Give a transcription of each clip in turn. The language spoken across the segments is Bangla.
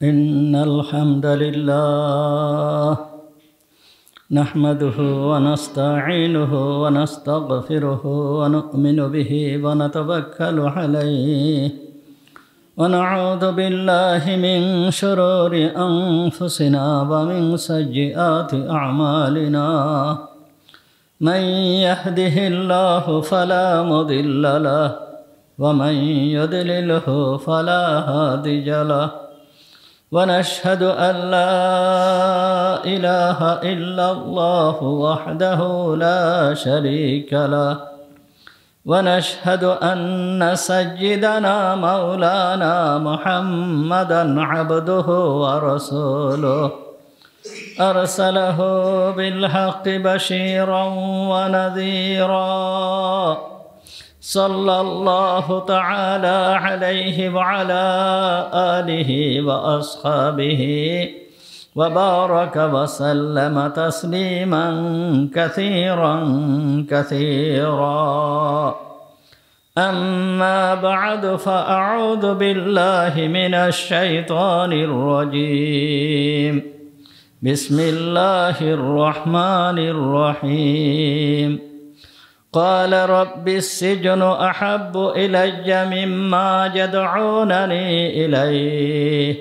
إن الحمد لله نحمده ونستعينه ونستغفره ونؤمن به ونتوكل عليه ونعوذ بالله من شرور أنفسنا ومن سيئات أعمالنا من يهده الله فلا مضل له ومن يضلله فلا هادي له ونشهد أن لا إله إلا الله وحده لا شريك له ونشهد أن سيدنا مولانا محمدا عبده ورسوله أرسله بالحق بشيرا ونذيرا صلى الله تعالى عليه وعلى آله وأصحابه وبارك وسلم تسليما كثيرا كثيرا أما بعد فأعوذ بالله من الشيطان الرجيم بسم الله الرحمن الرحيم قال رب السجن أحب إلي مما يدعونني إليه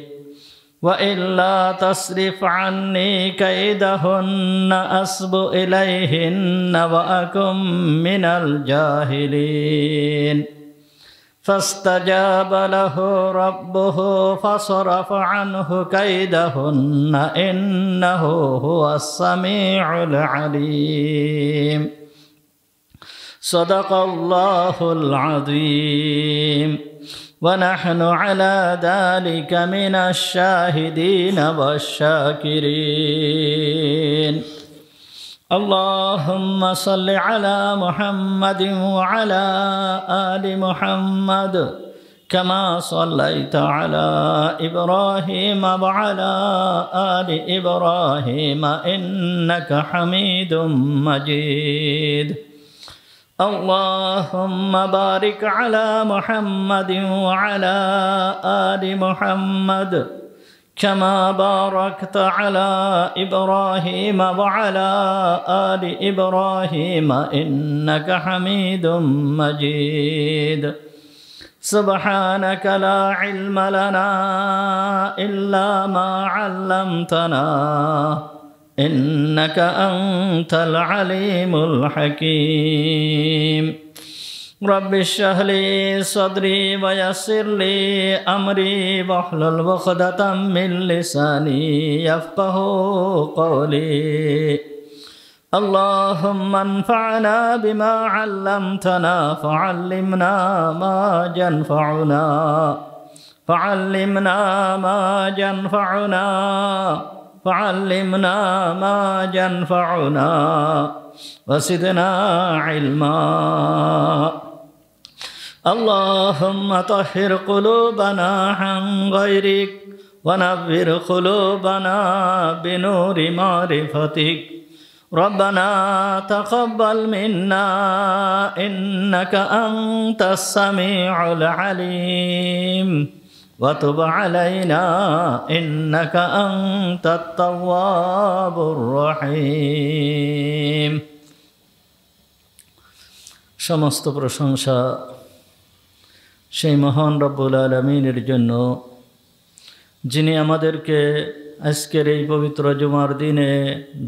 وإلا تصرف عني كيدهن أصب إليهن وأكن من الجاهلين فاستجاب له ربه فصرف عنه كيدهن إنه هو السميع العليم صدق الله العظيم ونحن على ذلك من الشاهدين والشاكرين اللهم صل على محمد وعلى آل محمد كما صليت على إبراهيم وعلى آل إبراهيم إنك حميد مجيد اللهم بارك على محمد وعلى آل محمد كما باركت على إبراهيم وعلى آل إبراهيم إنك حميد مجيد سبحانك لا علم لنا إلا ما علمتنا إنك أنت العليم الحكيم رب اشرح لي صدري ويسر لي أمري واحلل عقدة من لساني يفقه قولي اللهم انفعنا بما علمتنا فعلمنا ما ينفعنا فعلمنا ما ينفعنا فعلمنا ما ينفعنا وزدنا علما اللهم طهر قلوبنا عن غيرك ونور قلوبنا بنور معرفتك ربنا تقبل منا إنك أنت السميع العليم وتب علينا إنك أنت التواب الرحيم সমস্ত প্রশংসা সেই মহান রব্বুল আলামিনের জন্য যিনি আমাদেরকে আজকের এই পবিত্র জুমার দিনে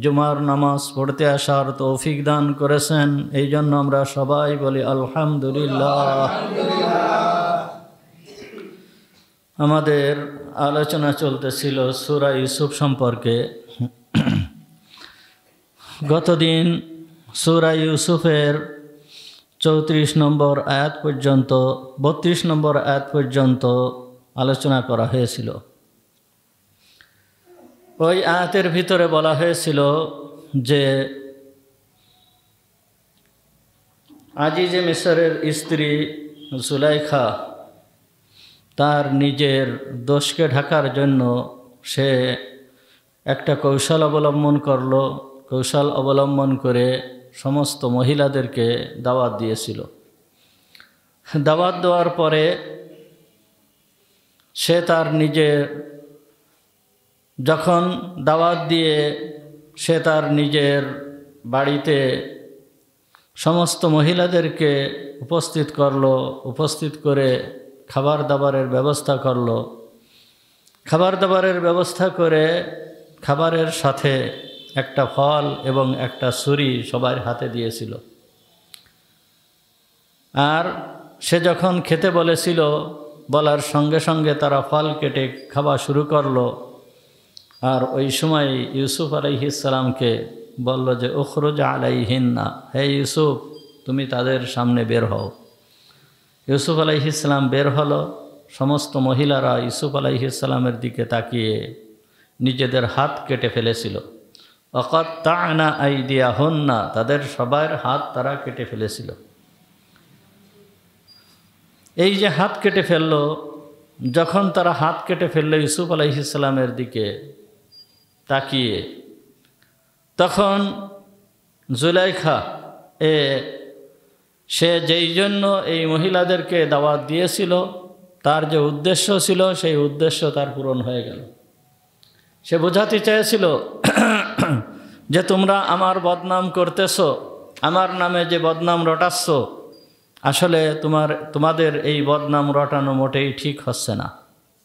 জুমার নামাজ পড়তে আসার তৌফিক দান করেছেন এই জন্য আমরা সবাই বলি আলহামদুলিল্লাহ। আমাদের আলোচনা চলতেছিল সূরা ইউসুফ সম্পর্কে। গতদিন সূরা ইউসুফের 34 নম্বর আয়াত পর্যন্ত 32 নম্বর আয়াত পর্যন্ত আলোচনা করা হয়েছিল। ওই আয়াতের ভিতরে বলা হয়েছিল যে আজিজে মিসরের স্ত্রী জুলাইখা তার নিজের দোষকে ঢাকার জন্য সে একটা কৌশল অবলম্বন করে সমস্ত মহিলাদেরকে দাওয়াত দিয়েছিল। দাওয়াত দেওয়ার পরে সে তার নিজের যখন দাওয়াত দিয়ে সে তার নিজের বাড়িতে সমস্ত মহিলাদেরকে উপস্থিত করে খাবার দাবারের ব্যবস্থা করলো। খাবার দাবারের ব্যবস্থা করে খাবারের সাথে একটা ফল এবং একটা ছুরি সবার হাতে দিয়েছিল। আর সে যখন খেতে বলেছিল, বলার সঙ্গে সঙ্গে তারা ফল কেটে খাওয়া শুরু করলো। আর ওই সময় ইউসুফ আলাইহিস সালামকে বলল যে উখরুজ আলাইহিন্না, হে ইউসুফ, তুমি তাদের সামনে বের হও। ইউসুফ আলাইহিস সালাম বের হলো। সমস্ত মহিলারা ইউসুফ আলাইহিস সালামের দিকে তাকিয়ে নিজেদের হাত কেটে ফেলেছিল। ওয়াকাত্তা'না আইদিয়াহুন্না, তাদের সবার হাত তারা কেটে ফেলেছিল। এই যে হাত কেটে ফেললো, যখন তারা হাত কেটে ফেললো ইউসুফ আলাইহিস সালামের দিকে তাকিয়ে, তখন জুলাইখা সে যেই জন্য এই মহিলাদেরকে দাওয়াত দিয়েছিল, তার যে উদ্দেশ্য ছিল সেই উদ্দেশ্য তার পূরণ হয়ে গেল। সে বোঝাতে চেয়েছিল যে তোমরা আমার বদনাম করতেছো, আমার নামে যে বদনাম রটাচ্ছ, আসলে তোমাদের এই বদনাম রটানো মোটেই ঠিক হচ্ছে না,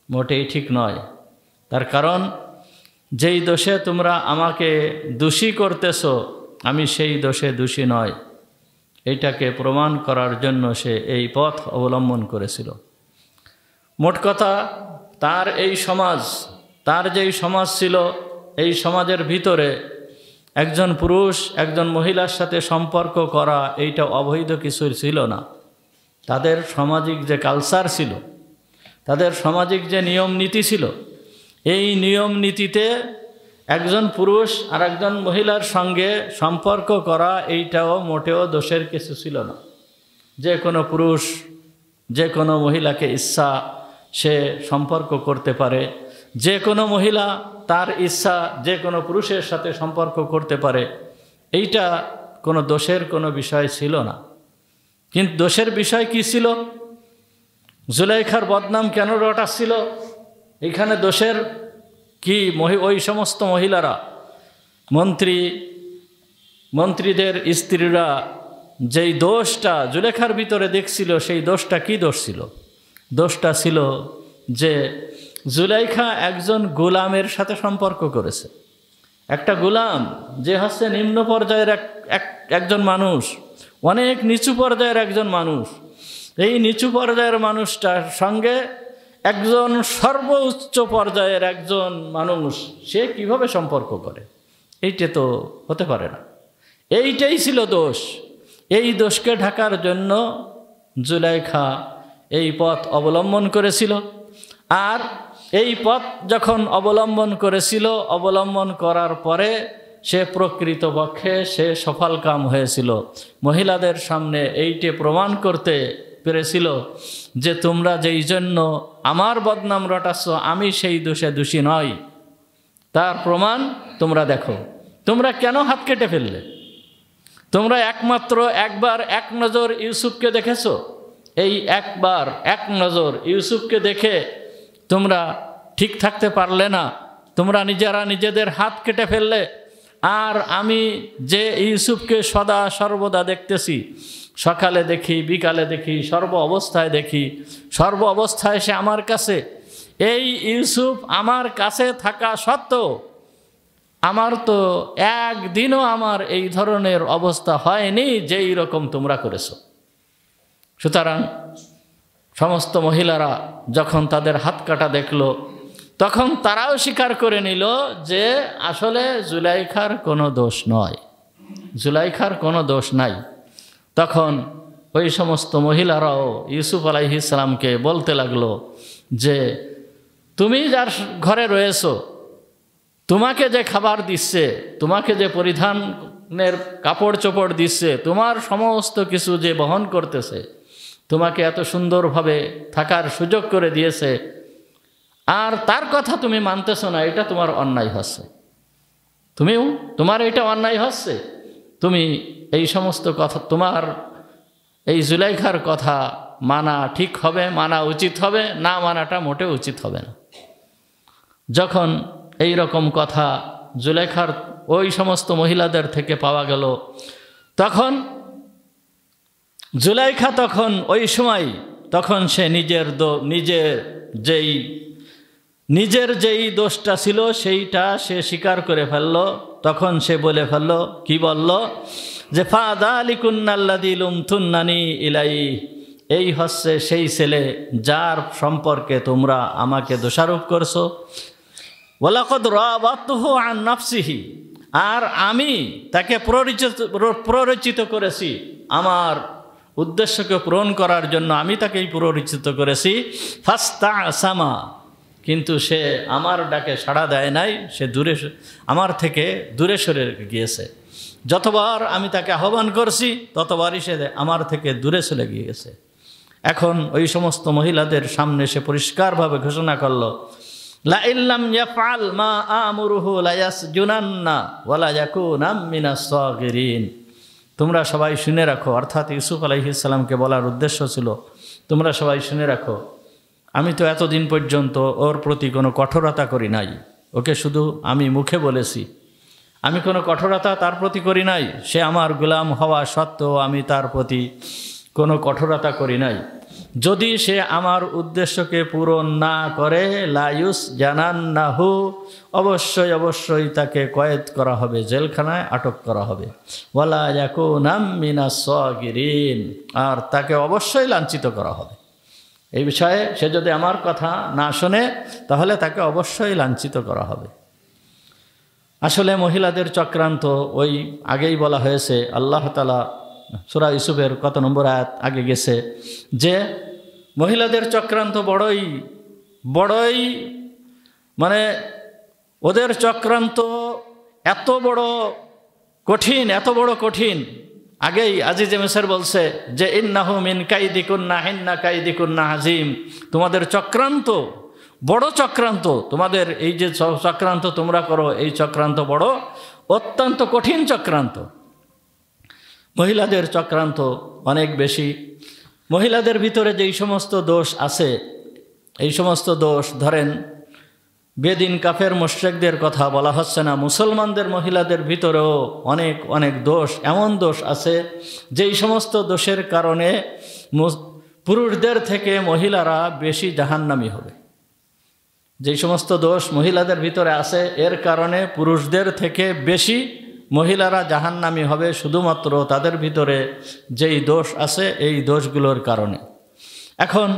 মোটেই ঠিক নয়। তার কারণ যেই দোষে তোমরা আমাকে দোষী করতেছো, আমি সেই দোষে দোষী নয়। এইটাকে প্রমাণ করার জন্য সে এই পথ অবলম্বন করেছিল। মোট কথা, তার এই সমাজ, তার যেই সমাজ ছিল, এই সমাজের ভিতরে একজন পুরুষ একজন মহিলার সাথে সম্পর্ক করা এইটা অবৈধ কিছু ছিল না। তাদের সামাজিক যে কালচার ছিল, তাদের সামাজিক যে নিয়ম নীতি ছিল, এই নিয়ম নীতিতে একজন পুরুষ আর একজন মহিলার সঙ্গে সম্পর্ক করা এইটাও মোটেও দোষের কিছু ছিল না। যে কোনো পুরুষ যে কোনো মহিলাকে ইচ্ছা সে সম্পর্ক করতে পারে, যে কোনো মহিলা তার ইচ্ছা যে কোনো পুরুষের সাথে সম্পর্ক করতে পারে, এইটা কোনো দোষের কোনো বিষয় ছিল না। কিন্তু দোষের বিষয় কি ছিল? জুলাইখার বদনাম কেন রটাচ্ছিল? এইখানে দোষের কি? ওই সমস্ত মহিলারা, মন্ত্রীদের স্ত্রীরা যেই দোষটা জুলেখার ভিতরে দেখছিল, সেই দোষটা কি দোষ ছিল? দোষটা ছিল যে জুলাইখা একজন গোলামের সাথে সম্পর্ক করেছে। একটা গোলাম যে হচ্ছে নিম্ন পর্যায়ের একজন মানুষ, অনেক নিচু পর্যায়ের একজন মানুষ, এই নিচু পর্যায়ের মানুষটার সঙ্গে একজন সর্বোচ্চ পর্যায়ের একজন মানুষ সে কিভাবে সম্পর্ক করে? এইটা তো হতে পারে না। এইটাই ছিল দোষ। এই দোষকে ঢাকার জন্য জুলাইখা এই পথ অবলম্বন করেছিল। আর এই পথ যখন অবলম্বন করেছিল, অবলম্বন করার পরে সে প্রকৃতপক্ষে সে সফলকাম হয়েছিল। মহিলাদের সামনে এইটি প্রমাণ করতে পেরেছিল যে তোমরা যেই জন্য আমার বদনাম রটাচ্ছ, আমি সেই দোষে দোষী নই। তার প্রমাণ তোমরা দেখো। তোমরা কেন হাত কেটে ফেললে? তোমরা একমাত্র একবার এক নজর ইউসুফকে দেখেছো। এই একবার এক নজর ইউসুফকে দেখে তোমরা ঠিক থাকতে পারলে না, তোমরা নিজেরা নিজেদের হাত কেটে ফেললে। আর আমি যে ইউসুফকে সদা সর্বদা দেখতেছি, সকালে দেখি, বিকালে দেখি, সর্ব অবস্থায় দেখি, সর্ব অবস্থায় সে আমার কাছে। এই ইউসুফ আমার কাছে থাকা সত্ত্বেও আমার তো একদিনও আমার এই ধরনের অবস্থা হয়নি যেই রকম তোমরা করেছো। সুতরাং সমস্ত মহিলারা যখন তাদের হাত কাটা দেখলো, তখন তারাও স্বীকার করে নিল যে আসলে জুলাইখার কোনো দোষ নয়, জুলাইখার কোনো দোষ নাই। তখন ওই সমস্ত মহিলারাও ইউসুফ আলাইহিস সালামকে বলতে লাগলো যে তুমি যার ঘরে রয়েছো, তোমাকে যে খাবার দিচ্ছে, তোমাকে যে পরিধানের কাপড় চোপড় দিচ্ছে, তোমার সমস্ত কিছু যে বহন করতেছে, তোমাকে এত সুন্দরভাবে থাকার সুযোগ করে দিয়েছে, আর তার কথা তুমি মানতেছো না, এটা তোমার অন্যায় হচ্ছে। তোমার এটা অন্যায় হচ্ছে। তুমি এই সমস্ত কথা, তোমার এই জুলাইখার কথা মানা ঠিক হবে, মানা উচিত হবে না, মানাটা মোটেও উচিত হবে না। যখন এই রকম কথা জুলেখার ওই সমস্ত মহিলাদের থেকে পাওয়া গেল। তখন জুলেখা তখন ওই সময় তখন সে নিজের যেই দোষটা ছিল সেইটা সে স্বীকার করে ফেলল। তখন সে বলে ফেলল, কি বলল, যে ফাদালিকুন্নাল্লাযী লুমতুন্নানি ইলাইহি, এই হচ্ছে সেই ছেলে যার সম্পর্কে তোমরা আমাকে দোষারোপ করছো। ওয়ালাকাদ রাওয়াতুহু আন নাফসিহি, আর আমি তাকে প্ররোচিত করেছি আমার উদ্দেশ্যকে পূরণ করার জন্য, আমি তাকেই প্ররোচিত করেছি। ফাস্তাসামা, কিন্তু সে আমার ডাকে সাড়া দেয় নাই, সে আমার থেকে দূরে সরে গিয়েছে। যতবার আমি তাকে আহ্বান করছি ততবারই সে আমার থেকে দূরে চলে গিয়েছে। এখন ওই সমস্ত মহিলাদের সামনে সে পরিষ্কারভাবে ঘোষণা করল, লা ইল্লাম ইয়াফআল মা আমুরুহু লা ইয়াসজুনান্না ওয়া লা ইয়াকুনা মিনাস সাগিরিন। তোমরা সবাই শুনে রাখো, অর্থাৎ ইউসুফ আলাইহিস সালামকে বলার উদ্দেশ্য ছিল, তোমরা সবাই শুনে রাখো, আমি তো এতদিন পর্যন্ত ওর প্রতি কোনো কঠোরতা করি নাই, ওকে শুধু আমি মুখে বলেছি, আমি কোনো কঠোরতা তার প্রতি করি নাই। সে আমার গোলাম হওয়া সত্ত্বেও আমি তার প্রতি কোনো কঠোরতা করি নাই। যদি সে আমার উদ্দেশ্যকে পূরণ না করে লায়ুস জানান্নাহু, অবশ্যই অবশ্যই তাকে কয়েদ করা হবে, জেলখানায় আটক করা হবে। ওয়ালা ইয়াকুনা মিনাস সাগিরিন, আর তাকে অবশ্যই লাঞ্ছিত করা হবে। এই বিষয়ে সে যদি আমার কথা না শোনে তাহলে তাকে অবশ্যই লাঞ্ছিত করা হবে। আসলে মহিলাদের চক্রান্ত ওই আগেই বলা হয়েছে, আল্লাহ তাআলা সূরা ইউসুফের কত নম্বর আয়াত আগে গেছে, যে মহিলাদের চক্রান্ত বড়ই মানে ওদের চক্রান্ত এত বড় কঠিন। আগেই আজিজে মিসর বলছে যে ইন্নাহু মিন কাইদিকুন্না ইন্না কাইদিকুন্না আযীম, তোমাদের চক্রান্ত বড় চক্রান্ত, তোমাদের এই যে চক্রান্ত তোমরা করো এই চক্রান্ত বড়, অত্যন্ত কঠিন চক্রান্ত। মহিলাদের চক্রান্ত অনেক বেশি। মহিলাদের ভিতরে যেই সমস্ত দোষ আছে, এই সমস্ত দোষ ধরেন বেদিন কাফের মুশরিকদের কথা বলা হচ্ছে না, মুসলমানদের মহিলাদের ভিতরেও অনেক দোষ, এমন দোষ আছে যেই সমস্ত দোষের কারণে পুরুষদের থেকে মহিলারা বেশি জাহান্নামী হবে। যেই সমস্ত দোষ মহিলাদের ভিতরে আছে এর কারণে পুরুষদের থেকে বেশি মহিলারা জাহান্নামী হবে, শুধুমাত্র তাদের ভিতরে যেই দোষ আছে এই দোষগুলোর কারণে। এখন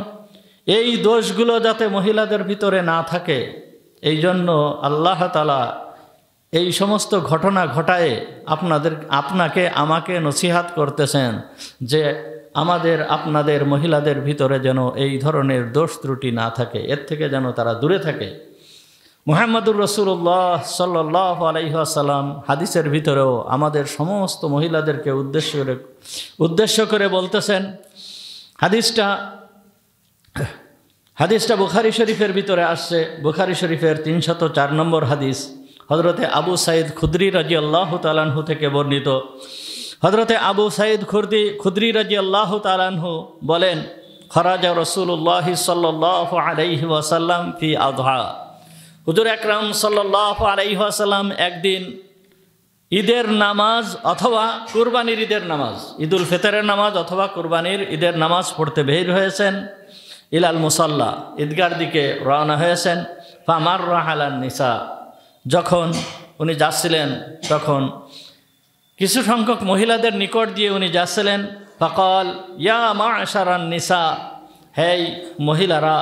এই দোষগুলো যাতে মহিলাদের ভিতরে না থাকে, এই জন্য আল্লাহ তাআলা এই সমস্ত ঘটনা ঘটায় আপনাকে আমাকে নসিহাত করতেছেন যে আপনাদের মহিলাদের ভিতরে যেন এই ধরনের দোষ ত্রুটি না থাকে, এর থেকে যেন তারা দূরে থাকে। মুহাম্মদুর রাসূলুল্লাহ সাল্লাল্লাহু আলাইহি ওয়াসাল্লাম হাদিসের ভিতরেও আমাদের সমস্ত মহিলাদেরকে উদ্দেশ্য করে বলতেছেন। হাদিসটা বুখারী শরীফের ভিতরে আসছে, বুখারী শরীফের 304 নম্বর হাদিস। হযরতে আবু সাঈদ খুদরি রাদিয়াল্লাহু তাআলা আনহু থেকে বর্ণিত। হযরতে আবু সাঈদ খুদরি রাদিয়াল্লাহু তাআলা আনহু বলেন, খরাজা রাসূলুল্লাহ সাল্লাল্লাহু আলাইহি ওয়াসাল্লাম ফি আযহা, হুজুর আকরাম সাল্লাল্লাহু আলাইহি ওয়াসাল্লাম একদিন ঈদের নামাজ অথবা কুরবানির ঈদের নামাজ, ঈদুল ফিতরের নামাজ অথবা কুরবানির ঈদের নামাজ পড়তে বের হয়েছেন। ইলাল মুসাল্লা, ঈদগার দিকে রওনা হয়েছেন। ফামাররা আলান নিসা, যখন উনি যাচ্ছিলেন তখন কিছু সংখ্যক মহিলাদের নিকট দিয়ে উনি যাচ্ছিলেন। ফাকাল ইয়া মা'শারান নিসা, হেই মহিলারা,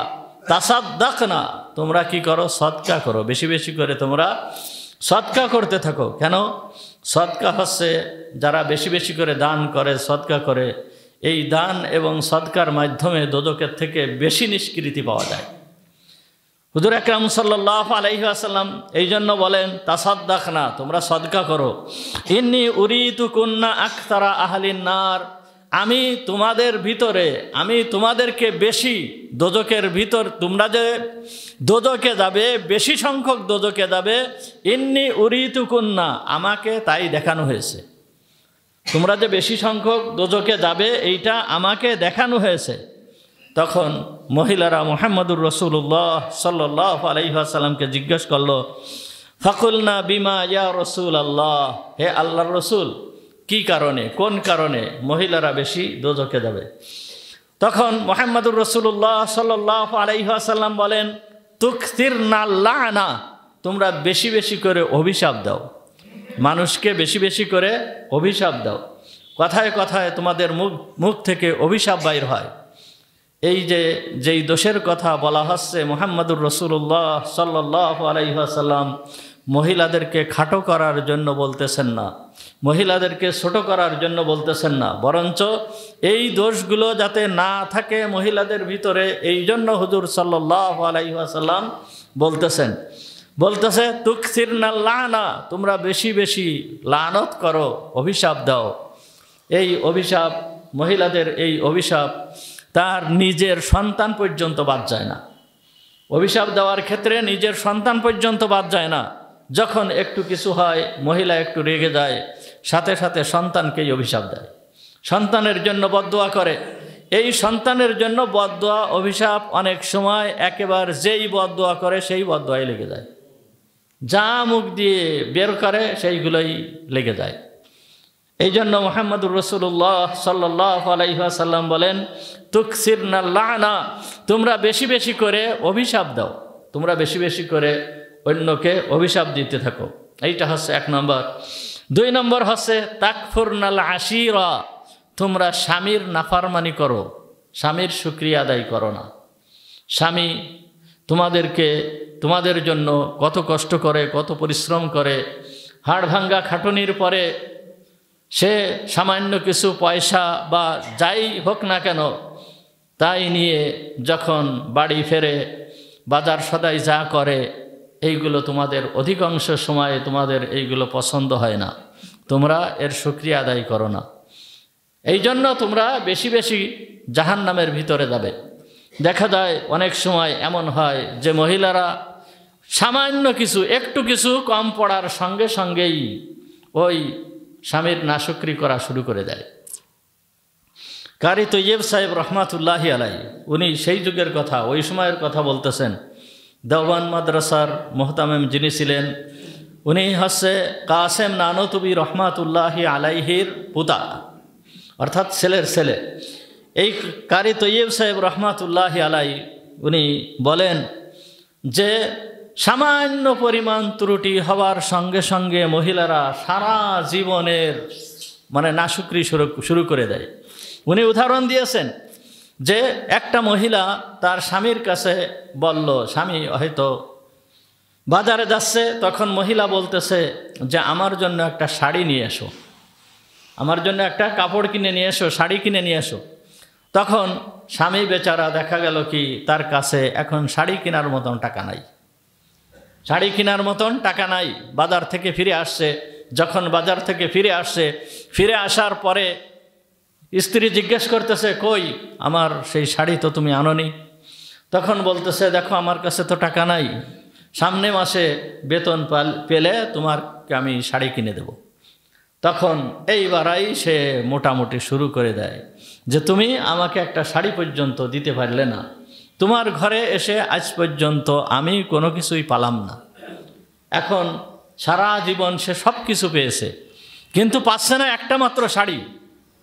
তাসাদ্দাকনা, তোমরা কি করো, সদকা করো, বেশি বেশি করে তোমরা সদকা করতে থাকো। কেন? সদকা হচ্ছে যারা বেশি বেশি করে দান করে, সদকা করে, এই দান এবং সদকার মাধ্যমে দোজখের থেকে বেশি নিষ্কৃতি পাওয়া যায়। হুজুর আকরাম সাল্লাল্লাহু আলাইহি ওয়াসাল্লাম এই জন্য বলেন তাসাদ্দাকনা, তোমরা সদকা করো। ইন্নী উরিতু কুন্না আকতারা আহলিন নার, আমি তোমাদেরকে বেশি দোজখের ভিতর, তোমরা যে দোজখে যাবে, বেশি সংখ্যক দোজখে যাবে, ইন্নী উরিতু কুন্না, আমাকে তাই দেখানো হয়েছে। তোমরা যে বেশি সংখ্যক দোজখে যাবে এইটা আমাকে দেখানো হয়েছে। তখন মহিলারা মুহাম্মদুর রাসূলুল্লাহ সাল্লাল্লাহু আলাইহি ওয়াসাল্লামকে জিজ্ঞেস করলো, ফাকুলনা বিমা ইয়া রসুল আল্লাহ, হে আল্লাহর রসুল, কি কারণে, কোন কারণে মহিলারা বেশি দোজখে যাবে? তখন মুহাম্মদুর রাসূলুল্লাহ সাল্লাল্লাহু আলাইহি ওয়াসাল্লাম বলেন, তুকসিরনা লানা, তোমরা বেশি বেশি করে অভিশাপ দাও, মানুষকে বেশি বেশি করে অভিশাপ দাও। কথায় কথায় তোমাদের মুখ থেকে অভিশাপ বাইর হয়। এই যেই দোষের কথা বলা হচ্ছে, মুহাম্মদুর রাসূলুল্লাহ সাল্লাল্লাহু আলাইহি ওয়াসাল্লাম মহিলাদেরকে খাটো করার জন্য বলতেছেন না, মহিলাদেরকে ছোট করার জন্য বলতেছেন না, বরঞ্চ এই দোষগুলো যাতে না থাকে মহিলাদের ভিতরে, এই জন্য হুজুর সাল্লাল্লাহু আলাইহি ওয়াসাল্লাম বলতেছে তুকসিরনা লানা, তোমরা বেশি বেশি লানত করো, অভিশাপ দাও। এই অভিশাপ, মহিলাদের এই অভিশাপ তার নিজের সন্তান পর্যন্ত বাদ যায় না। অভিশাপ দেওয়ার ক্ষেত্রে নিজের সন্তান পর্যন্ত বাদ যায় না। যখন একটু কিছু হয়, মহিলা একটু রেগে যায়, সাথে সাথে সন্তানকেই অভিশাপ দেয়, সন্তানের জন্য বদদোয়া করে। এই সন্তানের জন্য বদদোয়া, অভিশাপ অনেক সময় একেবারে যেই বদদোয়া করে সেই বদদোয়াই লেগে যায়, যা মুখ দিয়ে বের করে সেইগুলোই লেগে যায়। এই জন্য মুহাম্মদুর রাসূলুল্লাহ সাল্লাল্লাহু আলাইহি ওয়াসাল্লাম বলেন, তুকসিরনা লানা, তোমরা বেশি বেশি করে অভিশাপ দাও, তোমরা বেশি বেশি করে অন্যকে অভিশাপ দিতে থাকো। এইটা হচ্ছে 1 নম্বর। 2 নম্বর হচ্ছে তাকফুরনাল আশিরা, তোমরা স্বামীর নাফরমানি করো, স্বামীর শুকরিয়া আদায় করো না। স্বামী তোমাদের জন্য কত কষ্ট করে, কত পরিশ্রম করে, হাড় ভাঙ্গা খাটুনির পরে সে সামান্য কিছু পয়সা বা যাই হোক না কেন তাই নিয়ে যখন বাড়ি ফেরে, বাজার সদাই যা করে, এইগুলো তোমাদের অধিকাংশ সময়ে তোমাদের এইগুলো পছন্দ হয় না, তোমরা এর শুকরিয়া আদায় করো না। এই জন্য তোমরা বেশি বেশি জাহান্নামের ভিতরে যাবে। দেখা যায় অনেক সময় এমন হয় যে মহিলারা সামান্য কিছু, একটু কিছু কম পড়ার সঙ্গে সঙ্গেই ওই স্বামীর নাশুকরি করা শুরু করে দেয়। কারি তৈয়ব সাহেব রহমাতুল্লাহি আলাইহি, উনি সেই যুগের কথা, ওই সময়ের কথা বলতেছেন। দেওবান মাদ্রাসার মোহতামেম যিনি ছিলেন, উনি হচ্ছে কাসেম নানতুবি রহমাতুল্লাহি আলাইহির পুতা, অর্থাৎ ছেলের ছেলে। এই কারি তৈয়ব সাহেব রহমাতুল্লাহি আলাইহি উনি বলেন যে সামান্য পরিমাণ ত্রুটি হওয়ার সঙ্গে সঙ্গে মহিলারা সারা জীবনের নাশুকরি শুরু করে দেয়। উনি উদাহরণ দিয়েছেন যে একটা মহিলা তার স্বামীর কাছে বলল, স্বামী হয়তো বাজারে যাচ্ছে, তখন মহিলা বলতেছে যে আমার জন্য একটা শাড়ি নিয়ে এসো, আমার জন্য একটা কাপড় কিনে নিয়ে এসো, শাড়ি কিনে নিয়ে এসো। তখন স্বামী বেচারা দেখা গেল কি তার কাছে এখন শাড়ি কেনার মতন টাকা নাই, শাড়ি কেনার মতন টাকা নাই। বাজার থেকে ফিরে আসছে, যখন বাজার থেকে ফিরে আসছে, ফিরে আসার পরে স্ত্রী জিজ্ঞেস করতেছে, কই আমার সেই শাড়ি তো তুমি আনোনি? তখন বলতেছে, দেখো আমার কাছে তো টাকা নাই, সামনে মাসে বেতন পেলে তোমাকে আমি শাড়ি কিনে দেব। তখন এইবারাই সে মোটামুটি শুরু করে দেয় যে তুমি আমাকে একটা শাড়ি পর্যন্ত দিতে পারলে না, তোমার ঘরে এসে আজ পর্যন্ত আমি কোনো কিছুই পালাম না। এখন সারা জীবন সে সব কিছু পেয়েছে, কিন্তু পাচ্ছে না একটা মাত্র শাড়ি।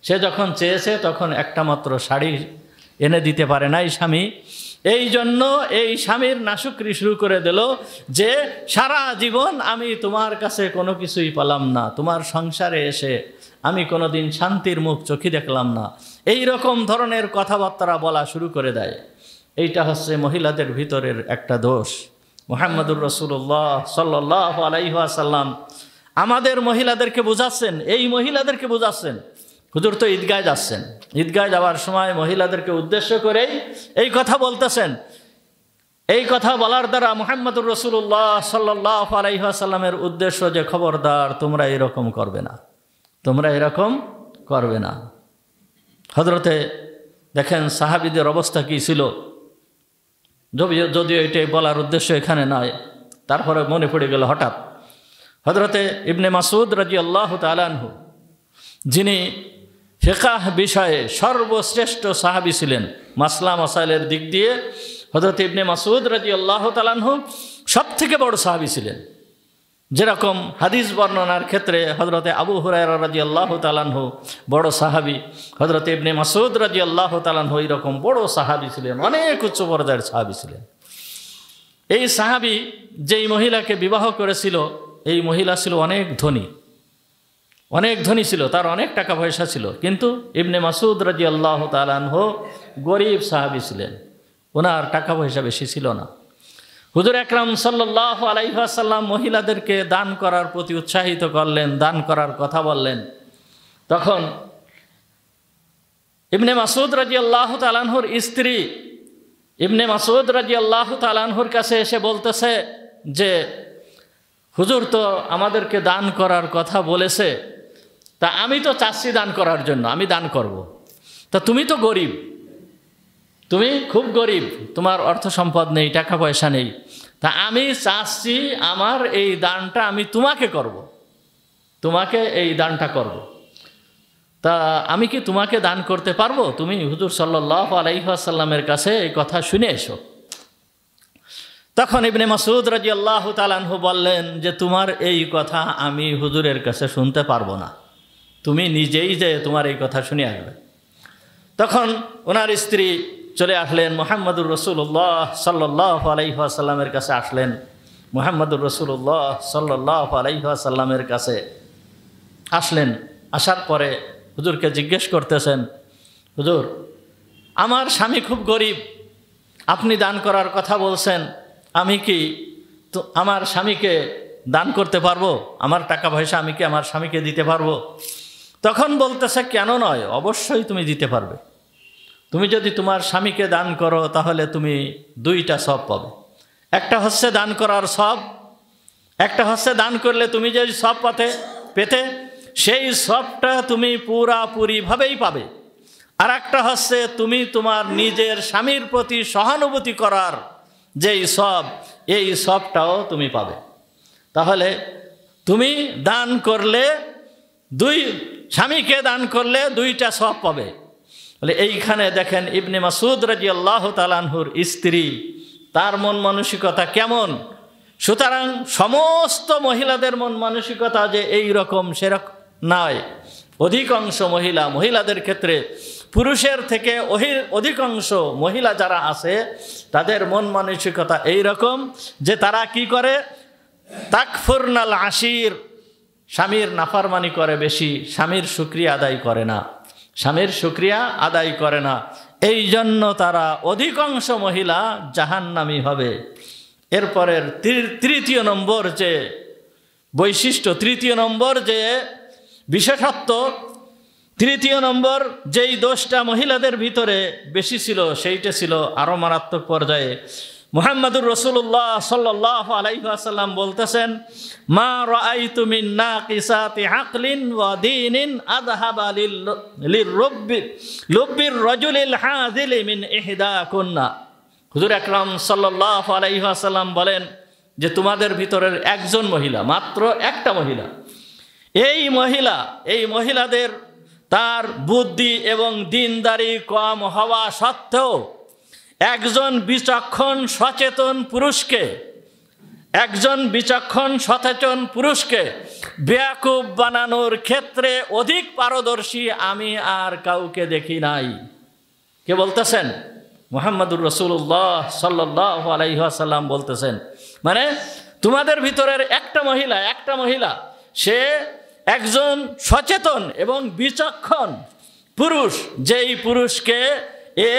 সে যখন চেয়েছে তখন একটা মাত্র শাড়ি এনে দিতে পারে নাই স্বামী। এই জন্য এই স্বামীর নাশুকরি শুরু করে দিল যে সারা জীবন আমি তোমার কাছে কোনো কিছুই পেলাম না, তোমার সংসারে এসে আমি কোনোদিন শান্তির মুখ চোখে দেখলাম না। এই রকম ধরনের কথাবার্তা বলা শুরু করে দেয়। এইটা হচ্ছে মহিলাদের ভিতরের একটা দোষ। মুহাম্মদুর রাসূলুল্লাহ সাল্লাল্লাহু আলাইহি ওয়াসাল্লাম আমাদের মহিলাদেরকে বোঝাচ্ছেন, এই মহিলাদেরকে বোঝাচ্ছেন। হুজুর তো ঈদগায় যাচ্ছেন, ঈদগায় যাওয়ার সময় মহিলাদেরকে উদ্দেশ্য করেই এই কথা বলতেছেন। এই কথা বলার দ্বারা মুহাম্মদুর রাসূলুল্লাহ সাল্লাল্লাহু আলাইহি ওয়াসাল্লামের উদ্দেশ্য যে খবরদার তোমরা এরকম করবে না, তোমরা এরকম করবে না। হযরতে দেখেন সাহাবীদের অবস্থা কী ছিল, যদিও এটাই বলার উদ্দেশ্য এখানে নয়, তারপরে মনে পড়ে গেল হঠাৎ। হযরতে ইবনে মাসউদ রাদিয়াল্লাহু তাআলা আনহু, যিনি ফিকহ বিষয়ে সর্বশ্রেষ্ঠ সাহাবী ছিলেন, মাসলা মাসাইলের দিক দিয়ে হযরত ইবনে মাসউদ রাদিয়াল্লাহু তাআলা আনহু সবথেকে বড় সাহাবী ছিলেন। যেরকম হাদিস বর্ণনার ক্ষেত্রে হযরতে আবু হুরায়রা রাদিয়াল্লাহু তাআলা আনহু বড় সাহাবী, হযরতে ইবনে মাসউদ রাদিয়াল্লাহু তাআলা আনহু এরকম বড় সাহাবী ছিলেন, অনেক উচ্চ পর্যায়ের সাহাবী ছিলেন। এই সাহাবী যেই মহিলাকে বিবাহ করেছিল, এই মহিলা ছিল অনেক ধনী ছিল, তার অনেক টাকা পয়সা ছিল, কিন্তু ইবনে মাসউদ রাদিয়াল্লাহু তাআলা আনহু গরিব সাহাবী ছিলেন, ওনার টাকা পয়সা বেশি ছিল না। হুজুর আকরাম সাল্লাল্লাহু আলাইহি ওয়াসাল্লাম মহিলাদেরকে দান করার প্রতি উৎসাহিত করলেন, দান করার কথা বললেন। তখন ইবনে মাসউদ রাদিয়াল্লাহু তাআলা আনহুর স্ত্রী ইবনে মাসউদ রাদিয়াল্লাহু তাআলা আনহুর কাছে এসে বলতেছে যে হুজুর তো আমাদেরকে দান করার কথা বলেছে, তা আমি তো চাচ্ছি দান করার জন্য, আমি দান করব। তা তুমি তো গরিব, তুমি খুব গরিব, তোমার অর্থ সম্পদ নেই, টাকা পয়সা নেই, তা আমি চাচ্ছি আমার এই দানটা আমি তোমাকে করব, তোমাকে এই দানটা করব। তা আমি কি তোমাকে দান করতে পারবো? তুমি হুজুর সাল্লাল্লাহু আলাইহি ওয়াসাল্লামের কাছে এই কথা শুনে এসো। তখন ইবনে মাসউদ রাদিয়াল্লাহু তাআলা আনহু বললেন যে তোমার এই কথা আমি হুজুরের কাছে শুনতে পারবো না, তুমি নিজেই যে তোমার এই কথা শুনে আসবে। তখন ওনার স্ত্রী চলে আসলেন, মুহাম্মদুর রাসূলুল্লাহ সাল্লাল্লাহু আলাইহি ওয়াসাল্লামের কাছে আসলেন। মুহাম্মদুর রাসূলুল্লাহ সাল্লাল্লাহু আলাইহি ওয়াসাল্লামের কাছে আসলেন। আসার পরে হুজুরকে জিজ্ঞেস করতেছেন, হুজুর আমার স্বামী খুব গরিব, আপনি দান করার কথা বলছেন, আমি কি তো আমার স্বামীকে দান করতে পারবো? আমার টাকা পয়সা আমি কি আমার স্বামীকে দিতে পারবো? তখন বলতেছে, কেন নয়, অবশ্যই তুমি দিতে পারবে। তুমি যদি তোমার স্বামীকে দান করো তাহলে তুমি দুইটা সওয়াব পাবে। একটা হচ্ছে দান করার সওয়াব, একটা হচ্ছে দান করলে তুমি যে সওয়াব পেতে সেই সওয়াবটা তুমি পুরাপুরিভাবেই পাবে। আর একটা হচ্ছে তুমি তোমার নিজের স্বামীর প্রতি সহানুভূতি করার যেই সওয়াব, এই সওয়াবটাও তুমি পাবে। তাহলে তুমি দান করলে স্বামীকে দান করলে দুইটা সওয়াব পাবে। বলে এইখানে দেখেন ইবনে মাসউদ রাদিয়াল্লাহু তাআলা আনহুর স্ত্রী, তার মন মানসিকতা কেমন। সুতরাং সমস্ত মহিলাদের মন মানসিকতা যে এই রকম সেরকম নয়। অধিকাংশ মহিলাদের ক্ষেত্রে পুরুষের থেকে অধিকাংশ মহিলা যারা আছে তাদের মন মানসিকতা এই রকম যে তারা কি করে, তাকফুরনাল আশির, স্বামীর নাফরমানি করে বেশি, স্বামীর শুকরিয়া আদায় করে না, স্বামীর শুকরিয়া আদায় করে না। এই জন্য তারা অধিকাংশ মহিলা জাহান্নামী হবে। এরপরের তৃতীয় নম্বর যে বৈশিষ্ট্য, তৃতীয় নম্বর যে বিশেষত্ব, তৃতীয় নম্বর যেই দোষটা মহিলাদের ভিতরে বেশি ছিল সেইটা ছিল আরও মারাত্মক পর্যায়ে। মুহাম্মদুর রাসূলুল্লাহ সাল্লাল্লাহু আলাইহি ওয়াসাল্লাম বলতেছেন, মা রাআইতু মিন নাকিসাতি আকলিন ওয়া দীনিন আযহাবা লিরুব্বির রাজুলিল হাযিলি মিন ইহদাকুন্না। হুজুর আকরাম সাল্লাল্লাহু আলাইহি ওয়াসাল্লাম বলেন যে তোমাদের ভিতরের একজন মহিলা, মাত্র একটা মহিলা, এই মহিলাদের তার বুদ্ধি এবং দিনদারি কম হওয়া সত্ত্বেও একজন বিচক্ষণ সচেতন পুরুষকে বেয়াকুব বানানোর ক্ষেত্রে অধিক পারদর্শী আমি আর কাউকে দেখি নাই। কে বলতেছেন? মুহাম্মদুর রাসূলুল্লাহ সাল্লাল্লাহু আলাইহি ওয়াসাল্লাম বলতেছেন, মানে তোমাদের ভিতরের একটা মহিলা সে একজন সচেতন এবং বিচক্ষণ পুরুষ, যেই পুরুষকে এ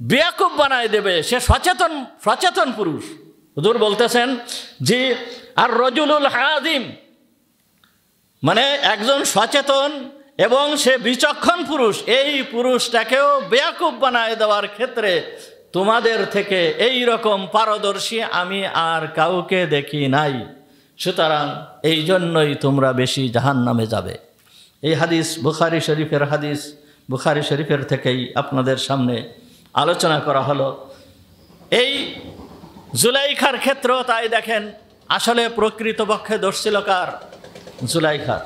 বেয়াকুব বানায় দেবে, সে সচেতন পুরুষ। হুজুর বলতেছেন যে আর রজুলুল হাযিম, মানে একজন সচেতন এবং সে বিচক্ষণ পুরুষ, এই পুরুষটাকেও বেয়াকুব বানায় দেওয়ার ক্ষেত্রে তোমাদের থেকে এই রকম পারদর্শী আমি আর কাউকে দেখি নাই। সুতরাং এই জন্যই তোমরা বেশি জাহান্নামে যাবে। এই হাদিস বুখারী শরীফের থেকেই আপনাদের সামনে আলোচনা করা হলো। এই জুলাইখার ক্ষেত্র তাই দেখেন, আসলে প্রকৃতপক্ষে দোষ ছিল কার? জুলাইখার।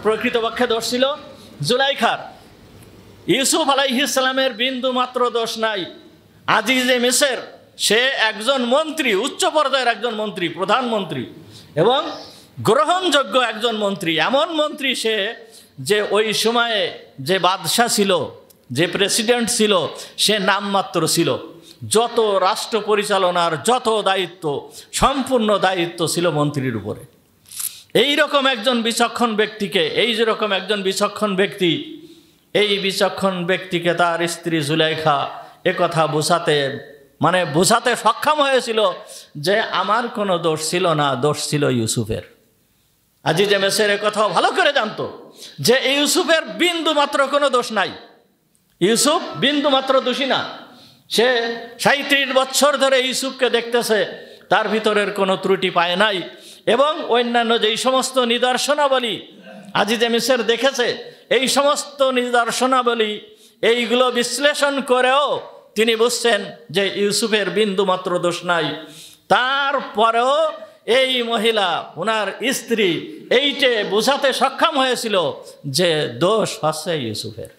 প্রকৃতপক্ষে দোষ ছিল জুলাইখার। ইউসুফ আলাইহিস সালামের বিন্দু মাত্র দোষ নাই। আজিজে মিসর, সে একজন মন্ত্রী, উচ্চ পর্যায়ের একজন মন্ত্রী, প্রধানমন্ত্রী, এবং গ্রহণযোগ্য একজন মন্ত্রী, এমন মন্ত্রী সে যে ওই সময়ে যে বাদশাহ ছিল, যে প্রেসিডেন্ট ছিল, সে নামমাত্র ছিল। যত রাষ্ট্র পরিচালনার যত দায়িত্ব, সম্পূর্ণ দায়িত্ব ছিল মন্ত্রীর উপরে। এই রকম একজন বিচক্ষণ ব্যক্তিকে, এই যেরকম একজন বিচক্ষণ ব্যক্তি, এই বিচক্ষণ ব্যক্তিকে তার স্ত্রী জুলাইখা একথা বোঝাতে সক্ষম হয়েছিল যে আমার কোনো দোষ ছিল না, দোষ ছিল ইউসুফের। আজিজে মিসর কথাও ভালো করে জানতো যে ইউসুফের বিন্দু মাত্র কোনো দোষ নাই, ইউসুফ বিন্দু মাত্র দোষী না। সে 37 বছর ধরে ইউসুফকে দেখতেছে, তার ভিতরের কোনো ত্রুটি পায় নাই। এবং অন্যান্য যেই সমস্ত নিদর্শনাবলী আজিজে মিসর দেখেছে, এই সমস্ত নিদর্শনাবলী এইগুলো বিশ্লেষণ করেও তিনি বুঝছেন যে ইউসুফের বিন্দু মাত্র দোষ নাই। তারপরেও এই মহিলা, ওনার স্ত্রী, এইটে বোঝাতে সক্ষম হয়েছিল যে দোষ হচ্ছে ইউসুফের,